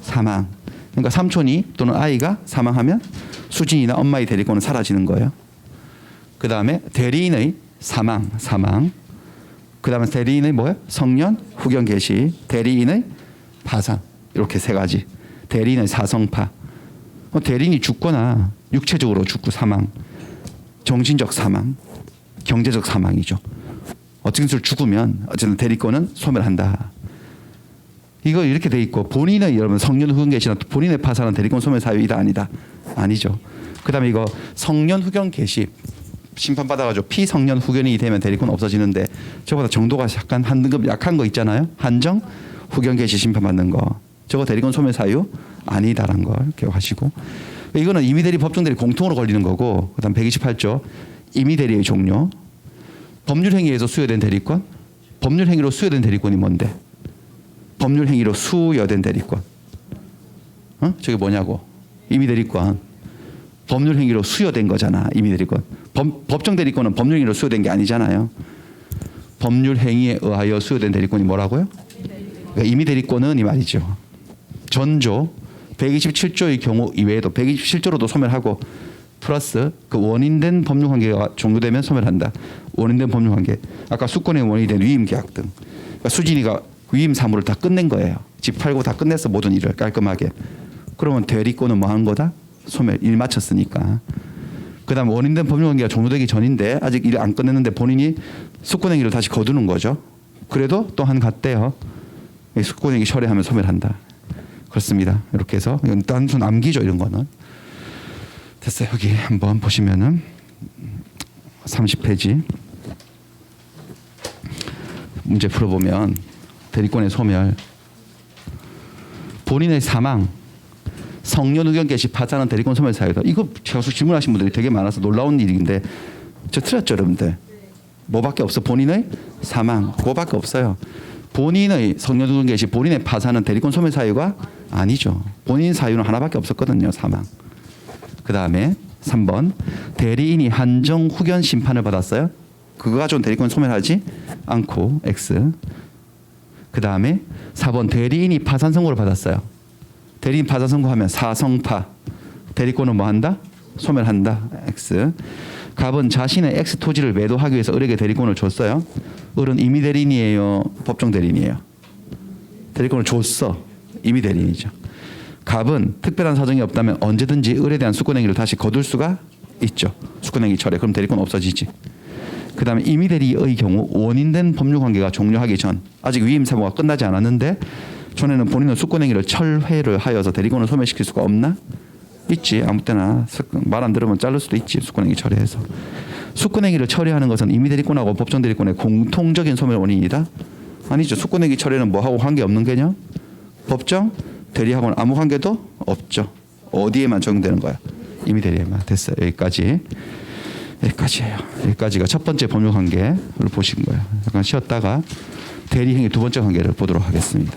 사망. 그러니까 삼촌이 또는 아이가 사망하면 수진이나 엄마의 대리권은 사라지는 거예요. 그 다음에 대리인의 사망. 그 다음에 대리인의 뭐예요? 성년, 후견 개시, 대리인의 파산. 이렇게 세 가지. 대리인의 사성파. 대리인이 죽거나 육체적으로 죽고 사망, 정신적 사망, 경제적 사망이죠. 어쨌든 죽으면 어쨌든 대리권은 소멸한다. 이거 이렇게 돼 있고 본인의 여러분 성년 후견 개시나 본인의 파산은 대리권 소멸 사유이다 아니다? 아니죠. 그 다음에 이거 성년 후견 개시 심판받아가지고 피성년 후견이 되면 대리권 없어지는데 저보다 정도가 약간 한 등급 약한 거 있잖아요. 한정 후견 개시 심판받는 거. 저거 대리권 소멸 사유 아니다라는 걸 기억하시고 이거는 임의 대리 법정 대리 공통으로 걸리는 거고 그다음 128조 임의 대리의 종료. 법률 행위에서 수여된 대리권. 법률 행위로 수여된 대리권이 뭔데? 법률 행위로 수여된 대리권. 저게 뭐냐고? 임의 대리권. 법률 행위로 수여된 거잖아. 임의 대리권. 법정 대리권은 법률 행위로 수여된 게 아니잖아요. 법률 행위에 의하여 수여된 대리권이 뭐라고요? 그러니까 임의 대리권은 이 말이죠. 전조 127조의 경우 이외에도 127조로도 소멸하고 플러스 그 원인된 법률관계가 종료되면 소멸한다. 원인된 법률관계. 아까 수권의 원인이 된 위임계약 등. 그러니까 수진이가 위임 사무를 다 끝낸 거예요. 집 팔고 다 끝냈어. 모든 일을 깔끔하게. 그러면 대리권은 뭐 하는 거다? 소멸. 일 마쳤으니까. 그다음 원인된 법률관계가 종료되기 전인데 아직 일 안 끝냈는데 본인이 수권행위를 다시 거두는 거죠. 그래도 또한 갔대요. 수권행위 철회하면 소멸한다. 그렇습니다. 이렇게 해서 이건 단순 암기죠. 이런 거는. 됐어요. 여기 한번 보시면은 30페이지 문제 풀어보면 대리권의 소멸, 본인의 사망, 성년 의견 개시 파산은 대리권 소멸 사유다. 이거 계속 질문하신 분들이 되게 많아서 놀라운 일인데 저 틀렸죠, 여러분들? 뭐밖에 없어? 본인의 사망, 그거밖에 없어요. 본인의 성년 의견 개시, 본인의 파산은 대리권 소멸 사유가 아니죠. 본인 사유는 하나밖에 없었거든요, 사망. 그 다음에 3번 대리인이 한정 후견 심판을 받았어요. 그거 가지고는 대리권 소멸하지 않고 X. 그 다음에 4번 대리인이 파산 선고를 받았어요. 대리인 파산 선고하면 사성파. 대리권은 뭐 한다? 소멸한다. X. 갑은 자신의 X 토지를 매도하기 위해서 을에게 대리권을 줬어요. 을은 임의 대리인이에요? 법정 대리인이에요? 대리권을 줬어. 임의 대리인이죠. 갑은 특별한 사정이 없다면 언제든지 을에 대한 수권행위를 다시 거둘 수가 있죠. 수권행위 철회. 그럼 대리권 없어지지. 그다음에 임의 대리의 경우 원인된 법률 관계가 종료하기 전 아직 위임 사무가 끝나지 않았는데 전에는 본인은 수권행위를 철회를 하여서 대리권을 소멸시킬 수가 없나? 있지. 아무 때나 말 안 들으면 자를 수도 있지. 수권행위 철회해서. 수권행위를 처리하는 것은 임의 대리권하고 법정 대리권의 공통적인 소멸 원인이다? 아니죠. 수권행위 철회는 뭐하고 관계없는 개념? 법정 대리하고는 아무 관계도 없죠. 어디에만 적용되는 거야? 임의 대리에만. 됐어요. 여기까지예요. 여기까지가 첫 번째 법률 관계를 보신 거예요. 잠깐 쉬었다가 대리행위 두 번째 관계를 보도록 하겠습니다.